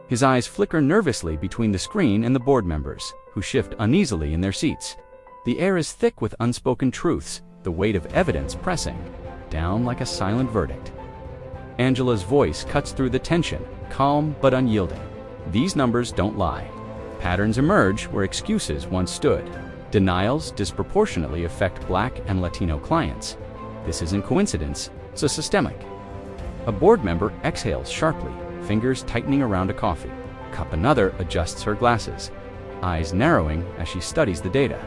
His eyes flicker nervously between the screen and the board members, who shift uneasily in their seats. The air is thick with unspoken truths, the weight of evidence pressing down like a silent verdict. Angela's voice cuts through the tension, calm but unyielding. "These numbers don't lie. Patterns emerge where excuses once stood. Denials disproportionately affect Black and Latino clients. This isn't coincidence, it's systemic." A board member exhales sharply, fingers tightening around a coffee cup. Another adjusts her glasses, eyes narrowing as she studies the data.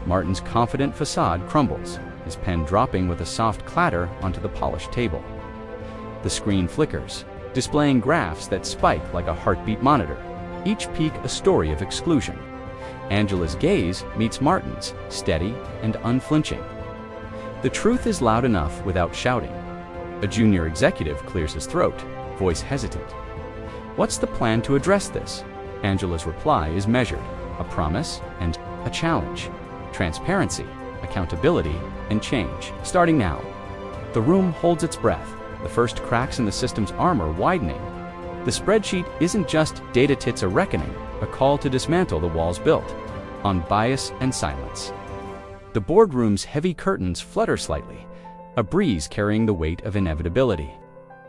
Martin's confident facade crumbles, his pen dropping with a soft clatter onto the polished table. The screen flickers, displaying graphs that spike like a heartbeat monitor, each peak a story of exclusion. Angela's gaze meets Martin's, steady and unflinching. The truth is loud enough without shouting. A junior executive clears his throat, voice hesitant. "What's the plan to address this?" Angela's reply is measured, a promise and a challenge. Transparency, accountability, and change. Starting now. The room holds its breath, the first cracks in the system's armor widening. The spreadsheet isn't just data tits a reckoning, a call to dismantle the walls built on bias and silence. The boardroom's heavy curtains flutter slightly, a breeze carrying the weight of inevitability.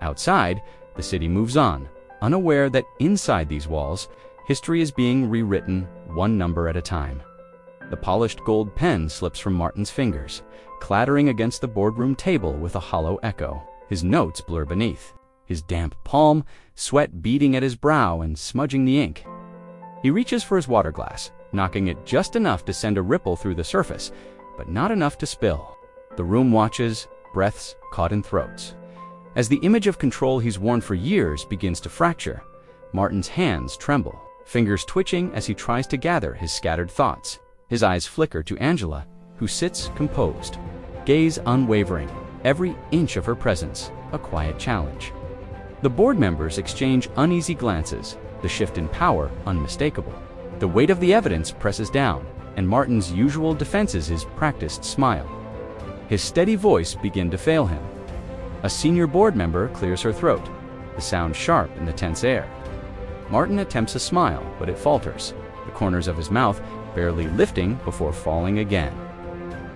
Outside, the city moves on, unaware that inside these walls, history is being rewritten one number at a time. The polished gold pen slips from Martin's fingers, clattering against the boardroom table with a hollow echo. His notes blur beneath, his damp palm, sweat beading at his brow and smudging the ink. He reaches for his water glass, knocking it just enough to send a ripple through the surface, but not enough to spill. The room watches, breaths caught in throats. As the image of control he's worn for years begins to fracture, Martin's hands tremble, fingers twitching as he tries to gather his scattered thoughts. His eyes flicker to Angela, who sits composed, gaze unwavering, every inch of her presence a quiet challenge. The board members exchange uneasy glances, the shift in power unmistakable. The weight of the evidence presses down, and Martin's usual defenses his practiced smile. His steady voice begins to fail him. A senior board member clears her throat, the sound sharp in the tense air. Martin attempts a smile, but it falters, the corners of his mouth barely lifting before falling again.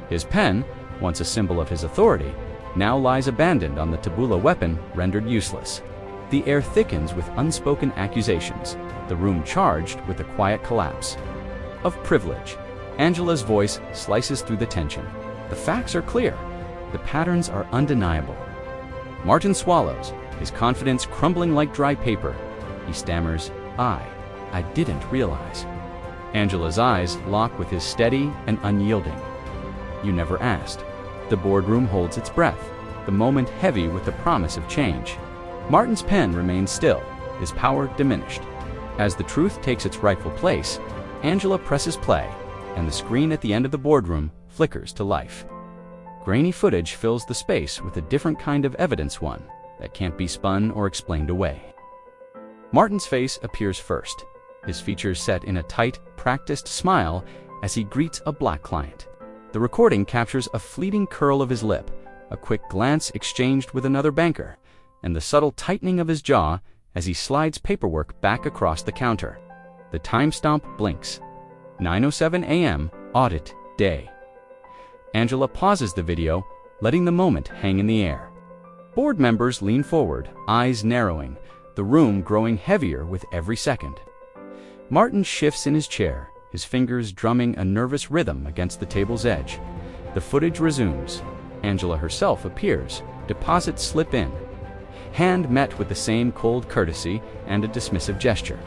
His pen, once a symbol of his authority, now lies abandoned on the tabula weapon, rendered useless. The air thickens with unspoken accusations, the room charged with a quiet collapse. Of privilege, Angela's voice slices through the tension. The facts are clear. The patterns are undeniable. Martin swallows, his confidence crumbling like dry paper. He stammers, I didn't realize. Angela's eyes lock with his steady and unyielding. You never asked. The boardroom holds its breath, the moment heavy with the promise of change. Martin's pen remains still, his power diminished. As the truth takes its rightful place, Angela presses play, and the screen at the end of the boardroom flickers to life. Grainy footage fills the space with a different kind of evidence, one that can't be spun or explained away. Martin's face appears first, his features set in a tight, practiced smile as he greets a black client. The recording captures a fleeting curl of his lip, a quick glance exchanged with another banker, and the subtle tightening of his jaw as he slides paperwork back across the counter. The time stamp blinks. 9:07 a.m. Audit Day. Angela pauses the video, letting the moment hang in the air. Board members lean forward, eyes narrowing, the room growing heavier with every second. Martin shifts in his chair, his fingers drumming a nervous rhythm against the table's edge. The footage resumes. Angela herself appears, deposits slip in. Hand met with the same cold courtesy and a dismissive gesture.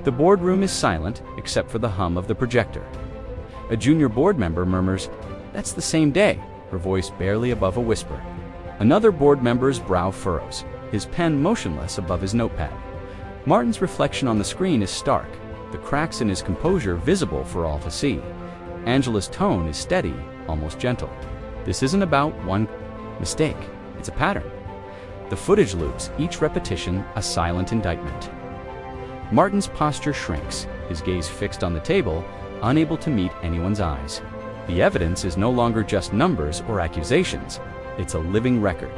The boardroom is silent except for the hum of the projector. A junior board member murmurs, "That's the same day," her voice barely above a whisper. Another board member's brow furrows, his pen motionless above his notepad. Martin's reflection on the screen is stark, the cracks in his composure visible for all to see. Angela's tone is steady, almost gentle. This isn't about one mistake, it's a pattern. The footage loops, each repetition a silent indictment. Martin's posture shrinks, his gaze fixed on the table, unable to meet anyone's eyes. The evidence is no longer just numbers or accusations, it's a living record.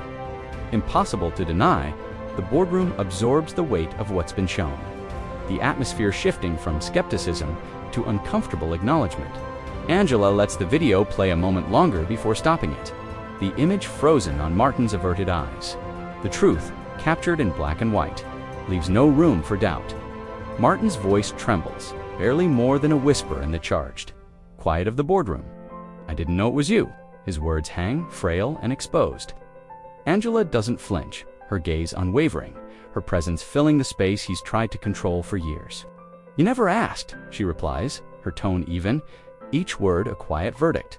Impossible to deny, the boardroom absorbs the weight of what's been shown, the atmosphere shifting from skepticism to uncomfortable acknowledgement. Angela lets the video play a moment longer before stopping it, the image frozen on Martin's averted eyes. The truth, captured in black and white, leaves no room for doubt. Martin's voice trembles, barely more than a whisper in the charged quiet of the boardroom. "I didn't know it was you." His words hang, frail and exposed. Angela doesn't flinch, her gaze unwavering, her presence filling the space he's tried to control for years. "You never asked," she replies, her tone even, each word a quiet verdict.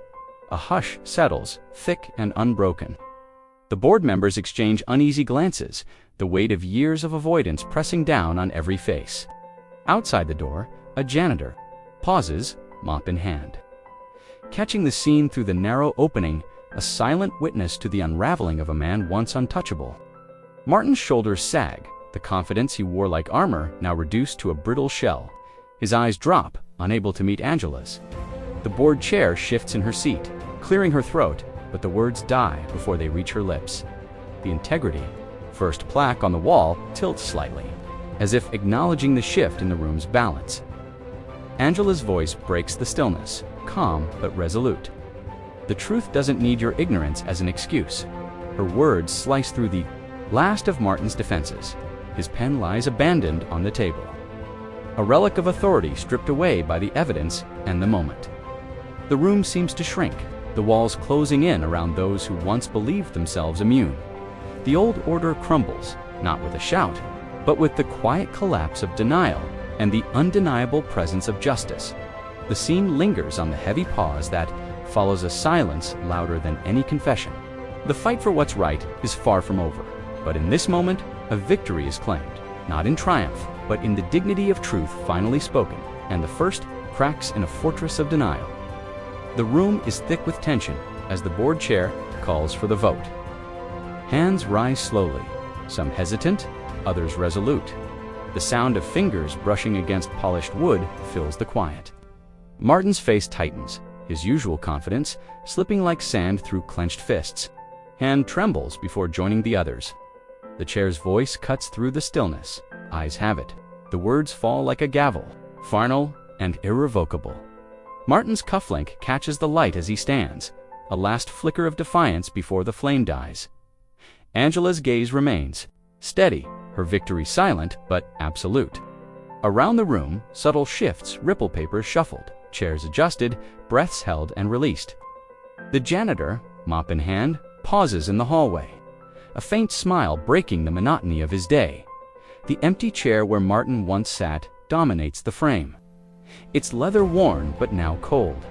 A hush settles, thick and unbroken. The board members exchange uneasy glances, the weight of years of avoidance pressing down on every face. Outside the door, a janitor pauses, mop in hand. Catching the scene through the narrow opening, a silent witness to the unraveling of a man once untouchable. Martin's shoulders sag, the confidence he wore like armor now reduced to a brittle shell. His eyes drop, unable to meet Angela's. The board chair shifts in her seat, clearing her throat, but the words die before they reach her lips. The integrity, first plaque on the wall, tilts slightly, as if acknowledging the shift in the room's balance. Angela's voice breaks the stillness, calm but resolute. The truth doesn't need your ignorance as an excuse. Her words slice through the last of Martin's defenses. His pen lies abandoned on the table, a relic of authority stripped away by the evidence and the moment. The room seems to shrink, the walls closing in around those who once believed themselves immune. The old order crumbles, not with a shout, but with the quiet collapse of denial and the undeniable presence of justice. The scene lingers on the heavy pause that follows a silence louder than any confession. The fight for what's right is far from over, but in this moment, a victory is claimed, not in triumph, but in the dignity of truth finally spoken, and the first cracks in a fortress of denial. The room is thick with tension as the board chair calls for the vote. Hands rise slowly, some hesitant, others resolute. The sound of fingers brushing against polished wood fills the quiet. Martin's face tightens, his usual confidence slipping like sand through clenched fists. Hand trembles before joining the others. The chair's voice cuts through the stillness. Eyes have it. The words fall like a gavel, final and irrevocable. Martin's cufflink catches the light as he stands, a last flicker of defiance before the flame dies. Angela's gaze remains, steady, her victory silent but absolute. Around the room, subtle shifts, ripple papers shuffled, chairs adjusted, breaths held and released. The janitor, mop in hand, pauses in the hallway, a faint smile breaking the monotony of his day. The empty chair where Martin once sat dominates the frame. It's leather-worn but now cold.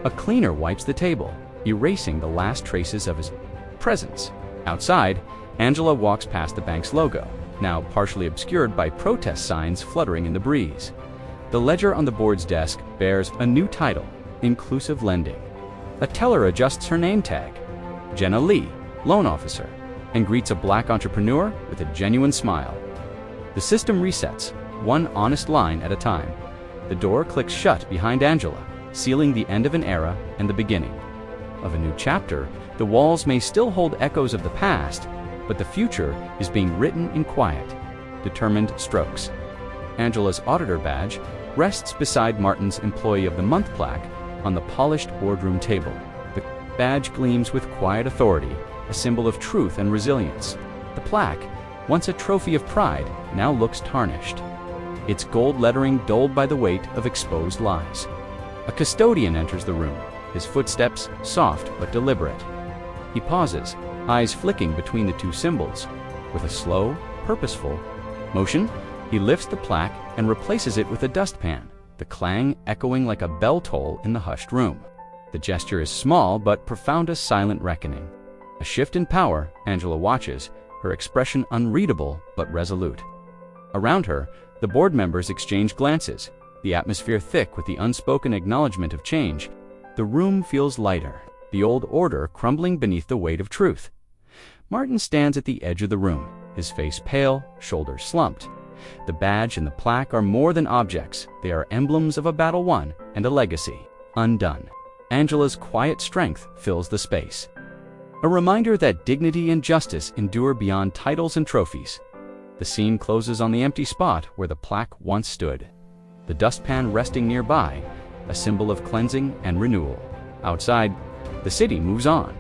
A cleaner wipes the table, erasing the last traces of his presence. Outside, Angela walks past the bank's logo, now partially obscured by protest signs fluttering in the breeze. The ledger on the board's desk bears a new title, Inclusive Lending. A teller adjusts her name tag, Jenna Lee, loan officer, and greets a black entrepreneur with a genuine smile. The system resets, one honest line at a time. The door clicks shut behind Angela, sealing the end of an era and the beginning of a new chapter. The walls may still hold echoes of the past, but the future is being written in quiet, determined strokes. Angela's auditor badge rests beside Martin's Employee of the Month plaque on the polished boardroom table. The badge gleams with quiet authority, a symbol of truth and resilience. The plaque, once a trophy of pride, now looks tarnished, its gold lettering dulled by the weight of exposed lies. A custodian enters the room, his footsteps soft but deliberate. He pauses, eyes flicking between the two symbols. With a slow, purposeful motion, he lifts the plaque and replaces it with a dustpan, the clang echoing like a bell toll in the hushed room. The gesture is small but profound, a silent reckoning. A shift in power, Angela watches, her expression unreadable but resolute. Around her, the board members exchange glances, the atmosphere thick with the unspoken acknowledgement of change. The room feels lighter, the old order crumbling beneath the weight of truth. Martin stands at the edge of the room, his face pale, shoulders slumped. The badge and the plaque are more than objects. They are emblems of a battle won and a legacy undone. Angela's quiet strength fills the space, a reminder that dignity and justice endure beyond titles and trophies. The scene closes on the empty spot where the plaque once stood, the dustpan resting nearby, a symbol of cleansing and renewal. Outside, the city moves on.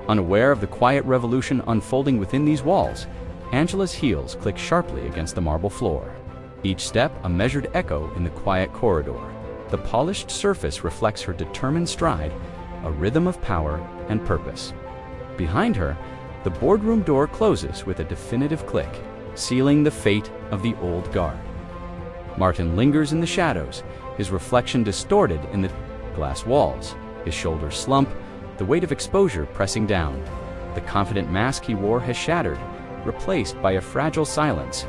Unaware of the quiet revolution unfolding within these walls, Angela's heels click sharply against the marble floor, each step a measured echo in the quiet corridor. The polished surface reflects her determined stride, a rhythm of power and purpose. Behind her, the boardroom door closes with a definitive click, sealing the fate of the old guard. Martin lingers in the shadows, his reflection distorted in the glass walls, his shoulders slump, the weight of exposure pressing down. The confident mask he wore has shattered, replaced by a fragile silence.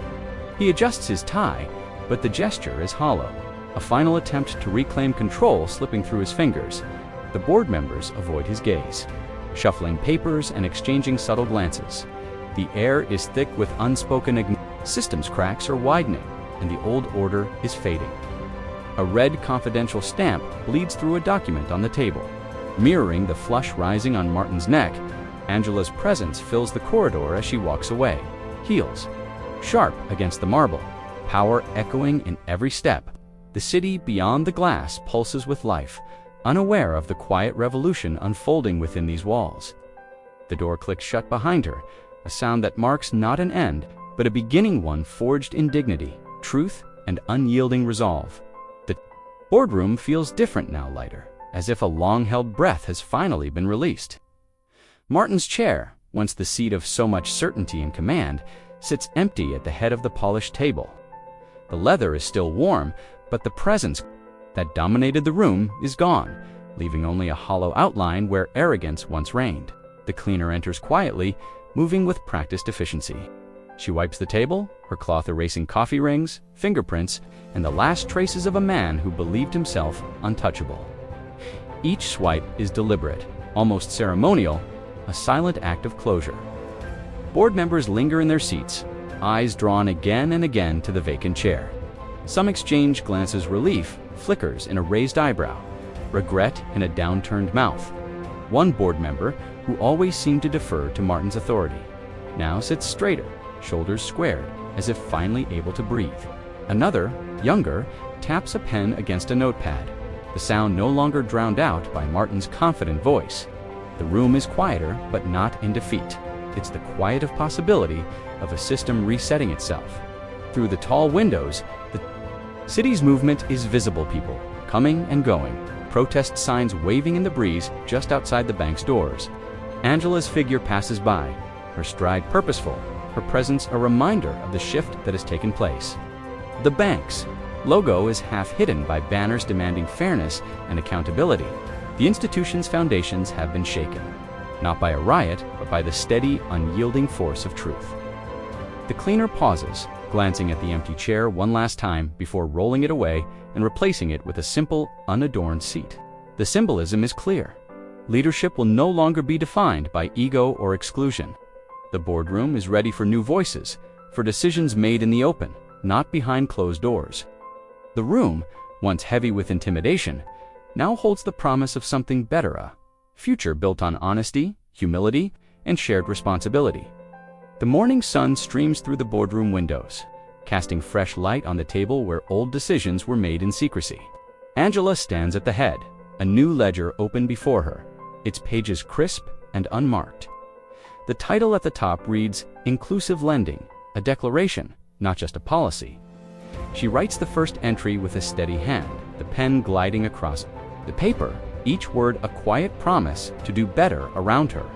He adjusts his tie, but the gesture is hollow, a final attempt to reclaim control slipping through his fingers. The board members avoid his gaze, shuffling papers and exchanging subtle glances. The air is thick with unspoken systems cracks are widening, and the old order is fading. A red confidential stamp bleeds through a document on the table. Mirroring the flush rising on Martin's neck, Angela's presence fills the corridor as she walks away, heels sharp against the marble, power echoing in every step. The city beyond the glass pulses with life, unaware of the quiet revolution unfolding within these walls. The door clicks shut behind her, a sound that marks not an end, but a beginning one forged in dignity, truth, and unyielding resolve. The boardroom feels different now, lighter, as if a long-held breath has finally been released. Martin's chair, once the seat of so much certainty and command, sits empty at the head of the polished table. The leather is still warm, but the presence that dominated the room is gone, leaving only a hollow outline where arrogance once reigned. The The cleaner enters quietly, moving with practiced efficiency. She wipes the table, her cloth erasing coffee rings, fingerprints, and the last traces of a man who believed himself untouchable. Each swipe is deliberate, almost ceremonial, a silent act of closure. Board members linger in their seats, eyes drawn again and again to the vacant chair. Some exchange glances, relief flickers in a raised eyebrow, regret in a downturned mouth. One board member, who always seemed to defer to Martin's authority, now sits straighter, shoulders squared, as if finally able to breathe. Another, younger, taps a pen against a notepad, the sound no longer drowned out by Martin's confident voice. The room is quieter, but not in defeat. It's the quiet of possibility of a system resetting itself. Through the tall windows, the city's movement is visible, people coming and going, protest signs waving in the breeze just outside the bank's doors. Angela's figure passes by, her stride purposeful, her presence a reminder of the shift that has taken place. The bank's logo is half hidden by banners demanding fairness and accountability. The institution's foundations have been shaken, not by a riot, but by the steady, unyielding force of truth. The cleaner pauses, glancing at the empty chair one last time before rolling it away and replacing it with a simple, unadorned seat. The symbolism is clear. Leadership will no longer be defined by ego or exclusion. The boardroom is ready for new voices, for decisions made in the open, not behind closed doors. The room, once heavy with intimidation, now holds the promise of something better, a future built on honesty, humility, and shared responsibility. The morning sun streams through the boardroom windows, casting fresh light on the table where old decisions were made in secrecy. Angela stands at the head, a new ledger open before her, its pages crisp and unmarked. The title at the top reads, "Inclusive Lending, a Declaration, not just a policy." She writes the first entry with a steady hand, the pen gliding across the paper, each word a quiet promise to do better around her.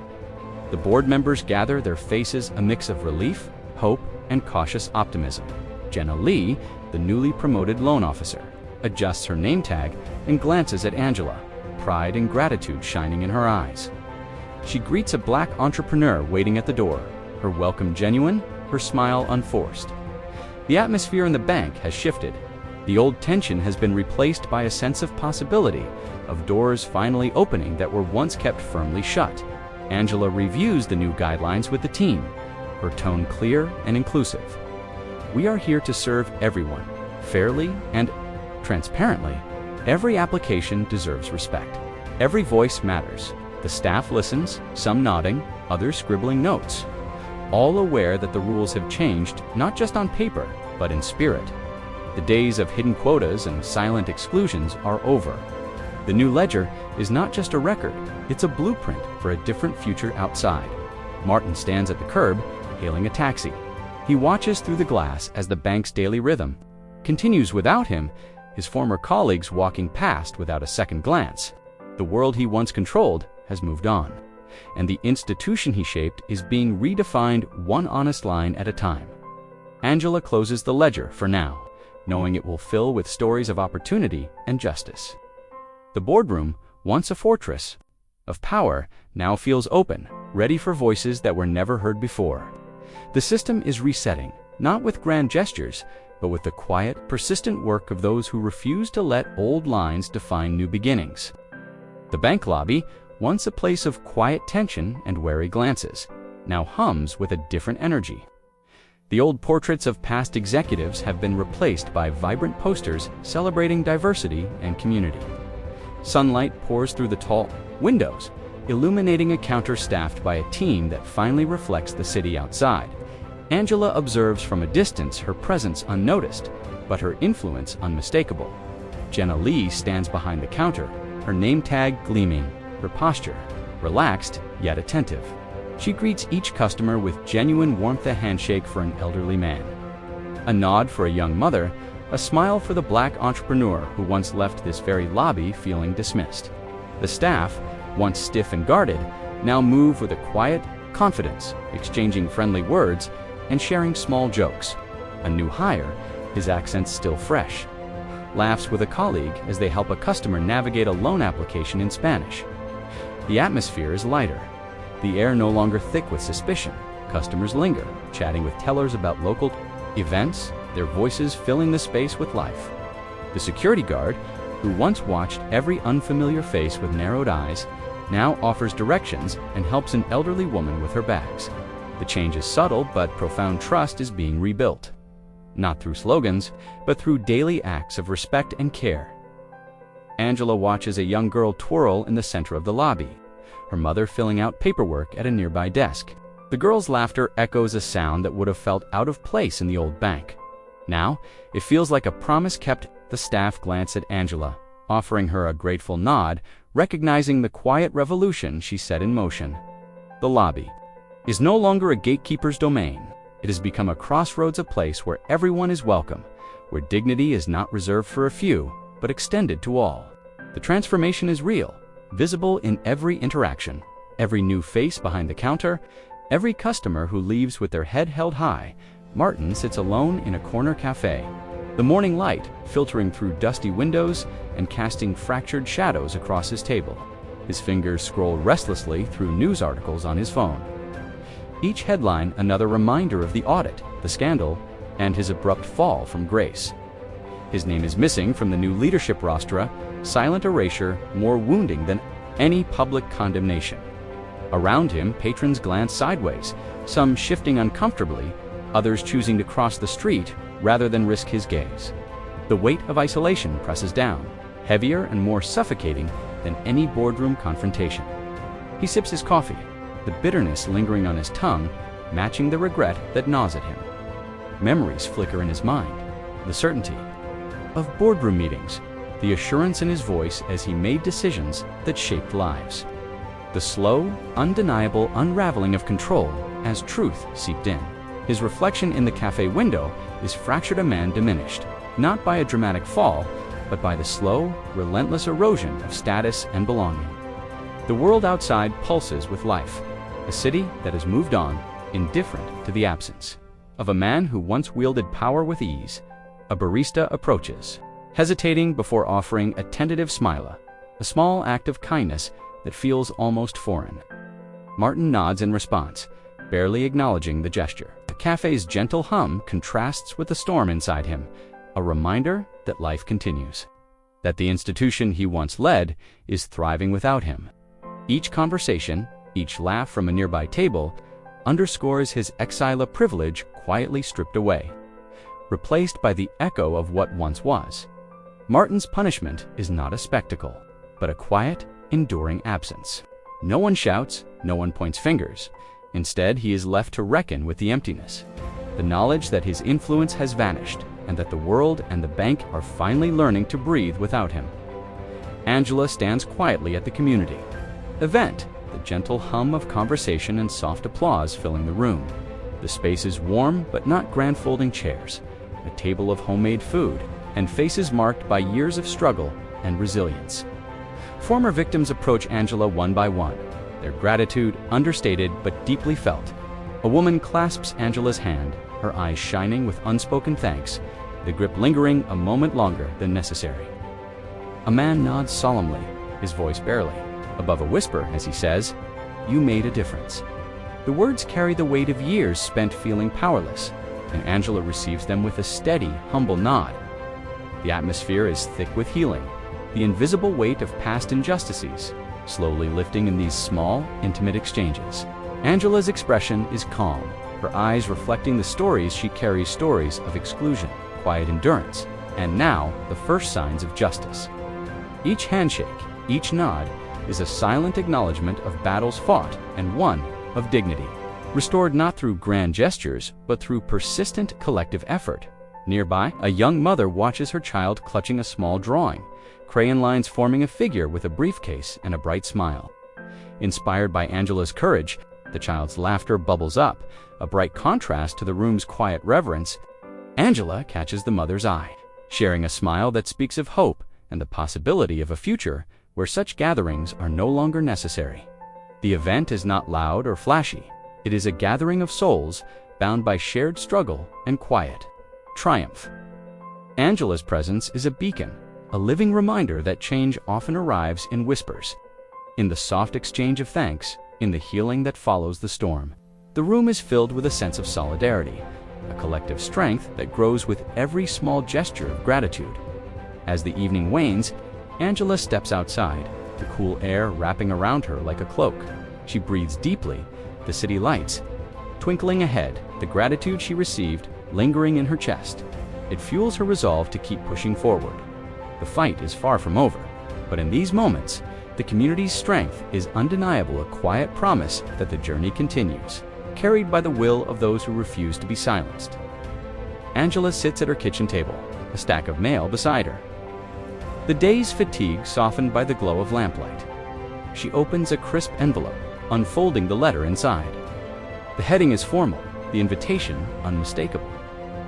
The board members gather, their faces a mix of relief, hope, and cautious optimism. Jenna Lee, the newly promoted loan officer, adjusts her name tag and glances at Angela, pride and gratitude shining in her eyes. She greets a black entrepreneur waiting at the door, her welcome genuine, her smile unforced. The atmosphere in the bank has shifted. The old tension has been replaced by a sense of possibility, of doors finally opening that were once kept firmly shut. Angela reviews the new guidelines with the team, her tone clear and inclusive. "We are here to serve everyone, fairly and transparently. Every application deserves respect. Every voice matters." The staff listens, some nodding, others scribbling notes, all aware that the rules have changed, not just on paper, but in spirit. The days of hidden quotas and silent exclusions are over. The new ledger is not just a record, it's a blueprint for a different future outside. Martin stands at the curb, hailing a taxi. He watches through the glass as the bank's daily rhythm continues without him, his former colleagues walking past without a second glance. The world he once controlled has moved on, and the institution he shaped is being redefined one honest line at a time. Angela closes the ledger for now, knowing it will fill with stories of opportunity and justice. The boardroom, once a fortress of power, now feels open, ready for voices that were never heard before. The system is resetting, not with grand gestures, but with the quiet, persistent work of those who refuse to let old lines define new beginnings. The bank lobby, once a place of quiet tension and wary glances, now hums with a different energy. The old portraits of past executives have been replaced by vibrant posters celebrating diversity and community. Sunlight pours through the tall windows, illuminating a counter staffed by a team that finally reflects the city outside. Angela observes from a distance, her presence unnoticed, but her influence unmistakable. Jenna Lee stands behind the counter, her name tag gleaming, her posture relaxed yet attentive. She greets each customer with genuine warmth, a handshake for an elderly man, a nod for a young mother, a smile for the black entrepreneur who once left this very lobby feeling dismissed. The staff, once stiff and guarded, now move with a quiet confidence, exchanging friendly words and sharing small jokes. A new hire, his accents still fresh, laughs with a colleague as they help a customer navigate a loan application in Spanish. The atmosphere is lighter. The air no longer thick with suspicion. Customers linger, chatting with tellers about local events, their voices filling the space with life. The security guard, who once watched every unfamiliar face with narrowed eyes, now offers directions and helps an elderly woman with her bags. The change is subtle, but profound trust is being rebuilt. Not through slogans, but through daily acts of respect and care. Angela watches a young girl twirl in the center of the lobby, her mother filling out paperwork at a nearby desk. The girl's laughter echoes a sound that would have felt out of place in the old bank. Now, it feels like a promise kept. The staff glance at Angela, offering her a grateful nod, recognizing the quiet revolution she set in motion. The lobby is no longer a gatekeeper's domain. It has become a crossroads, a place where everyone is welcome, where dignity is not reserved for a few, but extended to all. The transformation is real, visible in every interaction, every new face behind the counter, every customer who leaves with their head held high. Martin sits alone in a corner cafe, the morning light filtering through dusty windows and casting fractured shadows across his table. His fingers scroll restlessly through news articles on his phone. Each headline another reminder of the audit, the scandal, and his abrupt fall from grace. His name is missing from the new leadership roster, silent erasure more wounding than any public condemnation. Around him, patrons glance sideways, some shifting uncomfortably, others choosing to cross the street rather than risk his gaze. The weight of isolation presses down, heavier and more suffocating than any boardroom confrontation. He sips his coffee, the bitterness lingering on his tongue, matching the regret that gnaws at him. Memories flicker in his mind, the certainty of boardroom meetings, the assurance in his voice as he made decisions that shaped lives. The slow, undeniable unraveling of control as truth seeped in. His reflection in the cafe window is fractured, a man diminished, not by a dramatic fall, but by the slow, relentless erosion of status and belonging. The world outside pulses with life, a city that has moved on, indifferent to the absence of a man who once wielded power with ease. A barista approaches, hesitating before offering a tentative smile, a small act of kindness that feels almost foreign. Martin nods in response, barely acknowledging the gesture. The cafe's gentle hum contrasts with the storm inside him, a reminder that life continues, that the institution he once led is thriving without him. Each conversation, each laugh from a nearby table, underscores his exile privilege quietly stripped away, replaced by the echo of what once was. Martin's punishment is not a spectacle, but a quiet, enduring absence. No one shouts, no one points fingers. Instead, he is left to reckon with the emptiness, the knowledge that his influence has vanished and that the world and the bank are finally learning to breathe without him. Angela stands quietly at the community event, the gentle hum of conversation and soft applause filling the room. The space is warm but not grand folding chairs, a table of homemade food, and faces marked by years of struggle and resilience. Former victims approach Angela one by one, their gratitude understated but deeply felt. A woman clasps Angela's hand, her eyes shining with unspoken thanks, the grip lingering a moment longer than necessary. A man nods solemnly, his voice barely above a whisper as he says, "You made a difference." The words carry the weight of years spent feeling powerless, and Angela receives them with a steady, humble nod. The atmosphere is thick with healing, the invisible weight of past injustices slowly lifting in these small, intimate exchanges. Angela's expression is calm, her eyes reflecting the stories she carries, stories of exclusion, quiet endurance, and now the first signs of justice. Each handshake, each nod, is a silent acknowledgement of battles fought and one of dignity, restored not through grand gestures, but through persistent collective effort. Nearby, a young mother watches her child clutching a small drawing, crayon lines forming a figure with a briefcase and a bright smile. Inspired by Angela's courage, the child's laughter bubbles up, a bright contrast to the room's quiet reverence. Angela catches the mother's eye, sharing a smile that speaks of hope and the possibility of a future where such gatherings are no longer necessary. The event is not loud or flashy. It is a gathering of souls bound by shared struggle and quiet triumph. Angela's presence is a beacon, a living reminder that change often arrives in whispers, in the soft exchange of thanks, in the healing that follows the storm. The room is filled with a sense of solidarity, a collective strength that grows with every small gesture of gratitude. As the evening wanes, Angela steps outside, the cool air wrapping around her like a cloak. She breathes deeply, the city lights twinkling ahead, the gratitude she received lingering in her chest. It fuels her resolve to keep pushing forward. The fight is far from over, but in these moments, the community's strength is undeniable, a quiet promise that the journey continues, carried by the will of those who refuse to be silenced. Angela sits at her kitchen table, a stack of mail beside her. The day's fatigue softened by the glow of lamplight. She opens a crisp envelope, unfolding the letter inside. The heading is formal, the invitation unmistakable.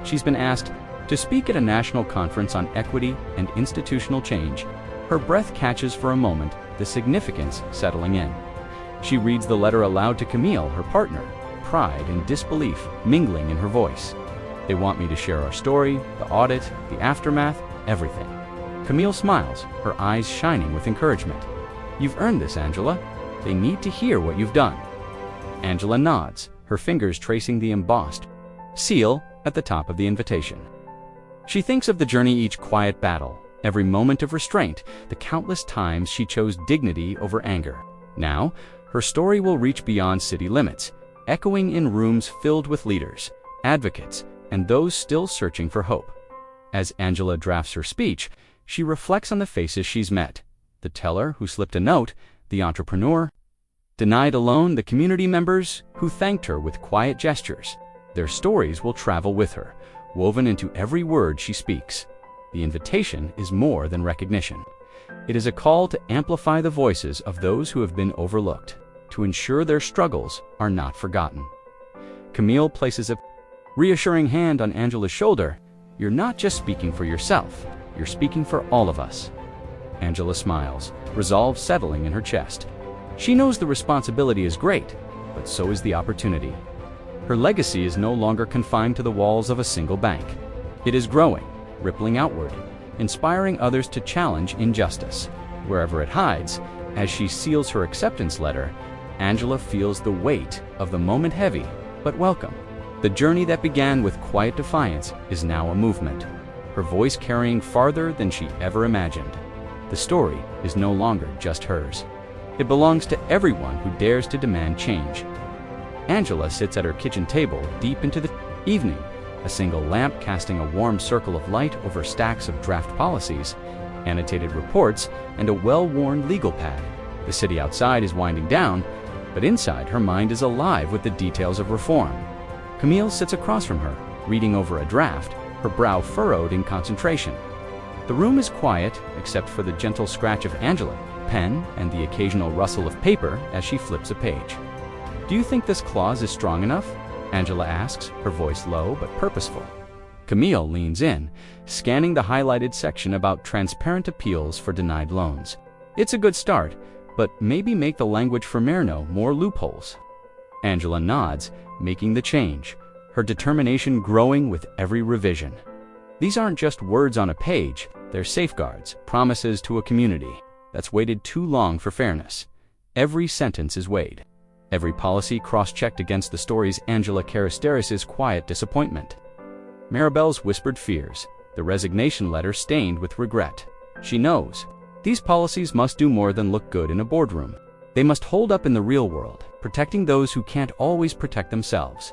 She's been asked to speak at a national conference on equity and institutional change. Her breath catches for a moment, the significance settling in. She reads the letter aloud to Camille, her partner, pride and disbelief mingling in her voice. They want me to share our story, the audit, the aftermath, everything. Camille smiles, her eyes shining with encouragement. You've earned this, Angela. They need to hear what you've done. Angela nods, her fingers tracing the embossed seal at the top of the invitation. She thinks of the journey, each quiet battle, every moment of restraint, the countless times she chose dignity over anger. Now, her story will reach beyond city limits, echoing in rooms filled with leaders, advocates, and those still searching for hope. As Angela drafts her speech, she reflects on the faces she's met: the teller who slipped a note, the entrepreneur denied a loan, the community members who thanked her with quiet gestures. Their stories will travel with her, woven into every word she speaks. The invitation is more than recognition. It is a call to amplify the voices of those who have been overlooked, to ensure their struggles are not forgotten. Camille places a reassuring hand on Angela's shoulder. You're not just speaking for yourself, you're speaking for all of us. Angela smiles, resolve settling in her chest. She knows the responsibility is great, but so is the opportunity. Her legacy is no longer confined to the walls of a single bank. It is growing, rippling outward, inspiring others to challenge injustice. Wherever it hides, as she seals her acceptance letter, Angela feels the weight of the moment heavy, but welcome. The journey that began with quiet defiance is now a movement, her voice carrying farther than she ever imagined. The story is no longer just hers. It belongs to everyone who dares to demand change. Angela sits at her kitchen table deep into the evening, a single lamp casting a warm circle of light over stacks of draft policies, annotated reports, and a well-worn legal pad. The city outside is winding down, but inside her mind is alive with the details of reform. Camille sits across from her, reading over a draft, her brow furrowed in concentration. The room is quiet, except for the gentle scratch of Angela's pen and the occasional rustle of paper as she flips a page. Do you think this clause is strong enough? Angela asks, her voice low but purposeful. Camille leans in, scanning the highlighted section about transparent appeals for denied loans. It's a good start, but maybe make the language for Merno more loopholes. Angela nods, making the change, her determination growing with every revision. These aren't just words on a page, they're safeguards, promises to a community that's waited too long for fairness. Every sentence is weighed, every policy cross-checked against the story's Angela Caristeris's quiet disappointment. Maribel's whispered fears, the resignation letter stained with regret. She knows these policies must do more than look good in a boardroom. They must hold up in the real world, protecting those who can't always protect themselves.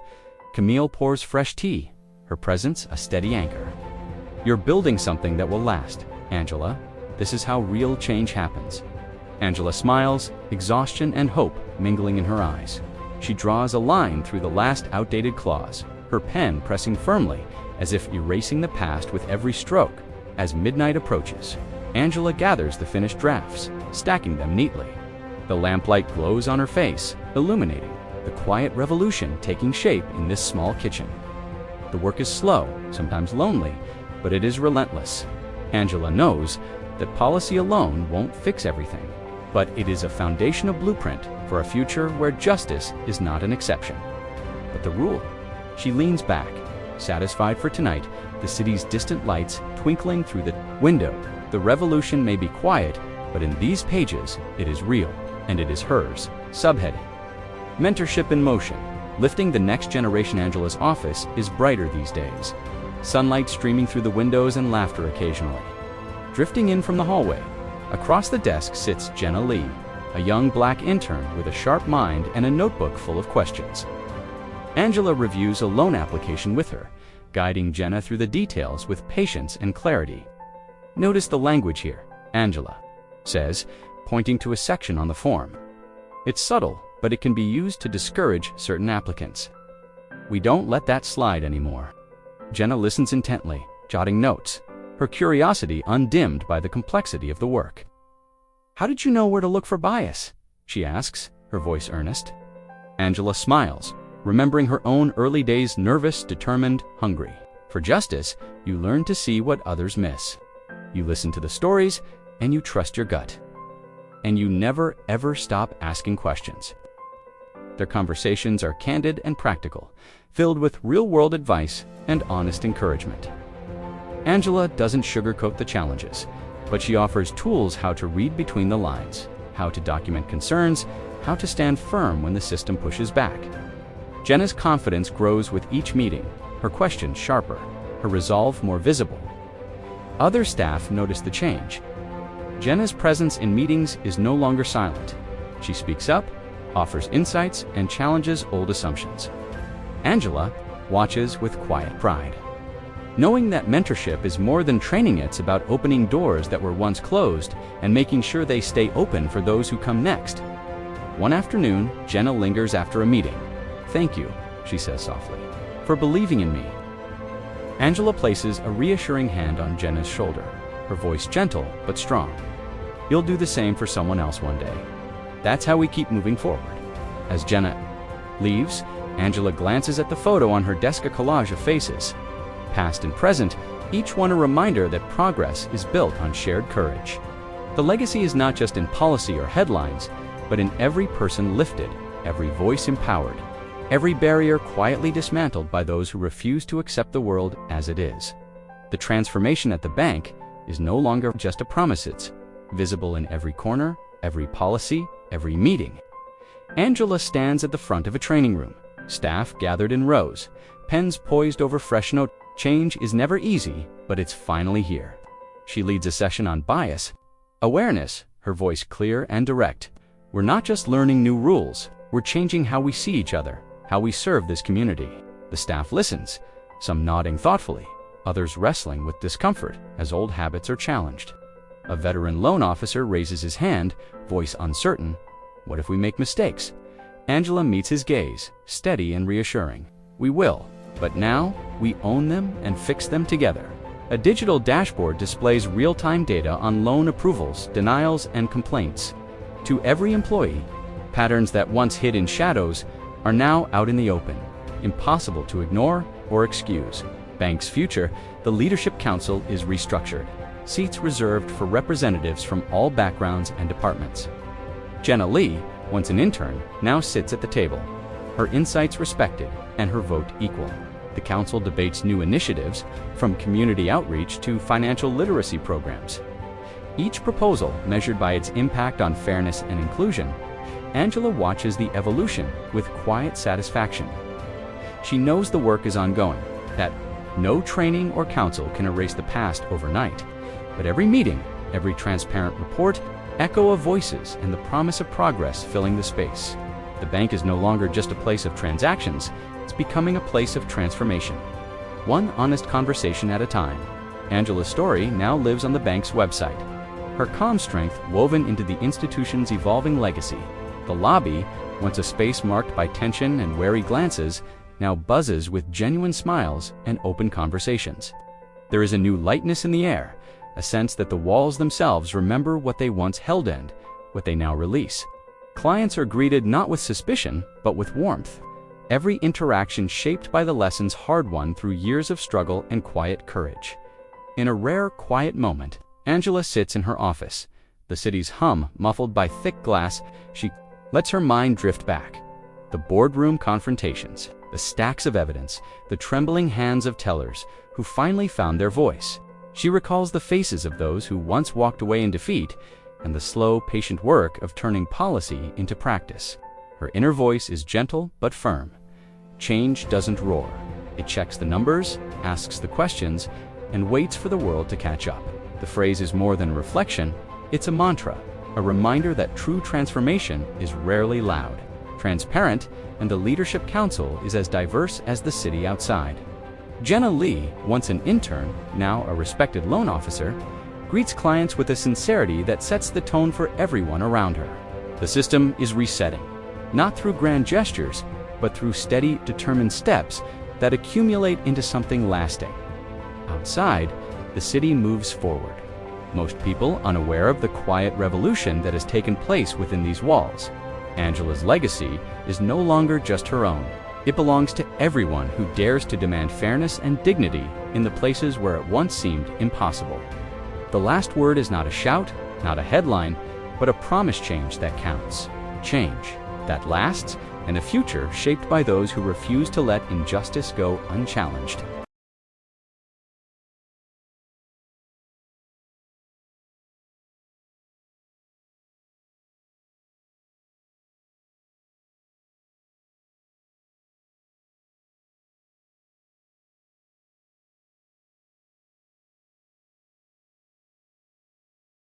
Camille pours fresh tea, her presence a steady anchor. You're building something that will last, Angela. This is how real change happens. Angela smiles, exhaustion and hope mingling in her eyes. She draws a line through the last outdated clause, her pen pressing firmly, as if erasing the past with every stroke. As midnight approaches, Angela gathers the finished drafts, stacking them neatly. The lamplight glows on her face, illuminating the quiet revolution taking shape in this small kitchen. The work is slow, sometimes lonely, but it is relentless. Angela knows that policy alone won't fix everything, but it is a foundational blueprint for a future where justice is not an exception, but the rule. She leans back, satisfied for tonight, the city's distant lights twinkling through the window. The revolution may be quiet, but in these pages, it is real, and it is hers. Subheading: Mentorship in motion. Lifting the next generation. Angela's office is brighter these days. Sunlight streaming through the windows and laughter occasionally. Drifting in from the hallway. Across the desk sits Jenna Lee, a young black intern with a sharp mind and a notebook full of questions. Angela reviews a loan application with her, guiding Jenna through the details with patience and clarity. "Notice the language here," Angela says, pointing to a section on the form. "It's subtle, but it can be used to discourage certain applicants. We don't let that slide anymore." Jenna listens intently, jotting notes, her curiosity undimmed by the complexity of the work. "How did you know where to look for bias?" she asks, her voice earnest. Angela smiles, remembering her own early days, nervous, determined, hungry. For justice, you learn to see what others miss. You listen to the stories, and you trust your gut. And you never, ever stop asking questions. Their conversations are candid and practical, filled with real-world advice and honest encouragement. Angela doesn't sugarcoat the challenges, but she offers tools how to read between the lines, how to document concerns, how to stand firm when the system pushes back. Jenna's confidence grows with each meeting, her questions sharper, her resolve more visible. Other staff notice the change. Jenna's presence in meetings is no longer silent. She speaks up, offers insights, and challenges old assumptions. Angela watches with quiet pride. Knowing that mentorship is more than training, it's about opening doors that were once closed and making sure they stay open for those who come next. One afternoon, Jenna lingers after a meeting. "Thank you," she says softly, "for believing in me." Angela places a reassuring hand on Jenna's shoulder, her voice gentle but strong. "You'll do the same for someone else one day. That's how we keep moving forward." As Jenna leaves, Angela glances at the photo on her desk, a collage of faces. Past and present, each one a reminder that progress is built on shared courage. The legacy is not just in policy or headlines, but in every person lifted, every voice empowered, every barrier quietly dismantled by those who refuse to accept the world as it is. The transformation at the bank is no longer just a promise, it's visible in every corner, every policy, every meeting. Angela stands at the front of a training room, staff gathered in rows, pens poised over fresh notes. Change is never easy, but it's finally here. She leads a session on bias awareness, her voice clear and direct. "We're not just learning new rules, we're changing how we see each other, how we serve this community." The staff listens, some nodding thoughtfully, others wrestling with discomfort as old habits are challenged. A veteran loan officer raises his hand, voice uncertain. "What if we make mistakes?" Angela meets his gaze, steady and reassuring. "We will, but now we own them and fix them together." A digital dashboard displays real-time data on loan approvals, denials, and complaints. To every employee, patterns that once hid in shadows are now out in the open, impossible to ignore or excuse. Bank's future, the Leadership Council is restructured, seats reserved for representatives from all backgrounds and departments. Jenna Lee, once an intern, now sits at the table, her insights respected and her vote equal. The council debates new initiatives, from community outreach to financial literacy programs. Each proposal measured by its impact on fairness and inclusion. Angela watches the evolution with quiet satisfaction. She knows the work is ongoing, that no training or council can erase the past overnight. But every meeting, every transparent report, echo of voices and the promise of progress filling the space. The bank is no longer just a place of transactions, it's becoming a place of transformation. One honest conversation at a time. Angela's story now lives on the bank's website. Her calm strength woven into the institution's evolving legacy. The lobby, once a space marked by tension and wary glances, now buzzes with genuine smiles and open conversations. There is a new lightness in the air, a sense that the walls themselves remember what they once held and what they now release. Clients are greeted not with suspicion, but with warmth. Every interaction shaped by the lessons hard-won through years of struggle and quiet courage. In a rare, quiet moment, Angela sits in her office. The city's hum muffled by thick glass, she lets her mind drift back. The boardroom confrontations, the stacks of evidence, the trembling hands of tellers who finally found their voice. She recalls the faces of those who once walked away in defeat and the slow, patient work of turning policy into practice. Her inner voice is gentle but firm. Change doesn't roar. It checks the numbers, asks the questions, and waits for the world to catch up. The phrase is more than a reflection, it's a mantra, a reminder that true transformation is rarely loud, transparent, and the leadership council is as diverse as the city outside. Jenna Lee, once an intern, now a respected loan officer, greets clients with a sincerity that sets the tone for everyone around her. The system is resetting, not through grand gestures, but through steady, determined steps that accumulate into something lasting. Outside, the city moves forward. Most people unaware of the quiet revolution that has taken place within these walls. Angela's legacy is no longer just her own. It belongs to everyone who dares to demand fairness and dignity in the places where it once seemed impossible. The last word is not a shout, not a headline, but a promise change that counts. Change that lasts, and a future shaped by those who refuse to let injustice go unchallenged.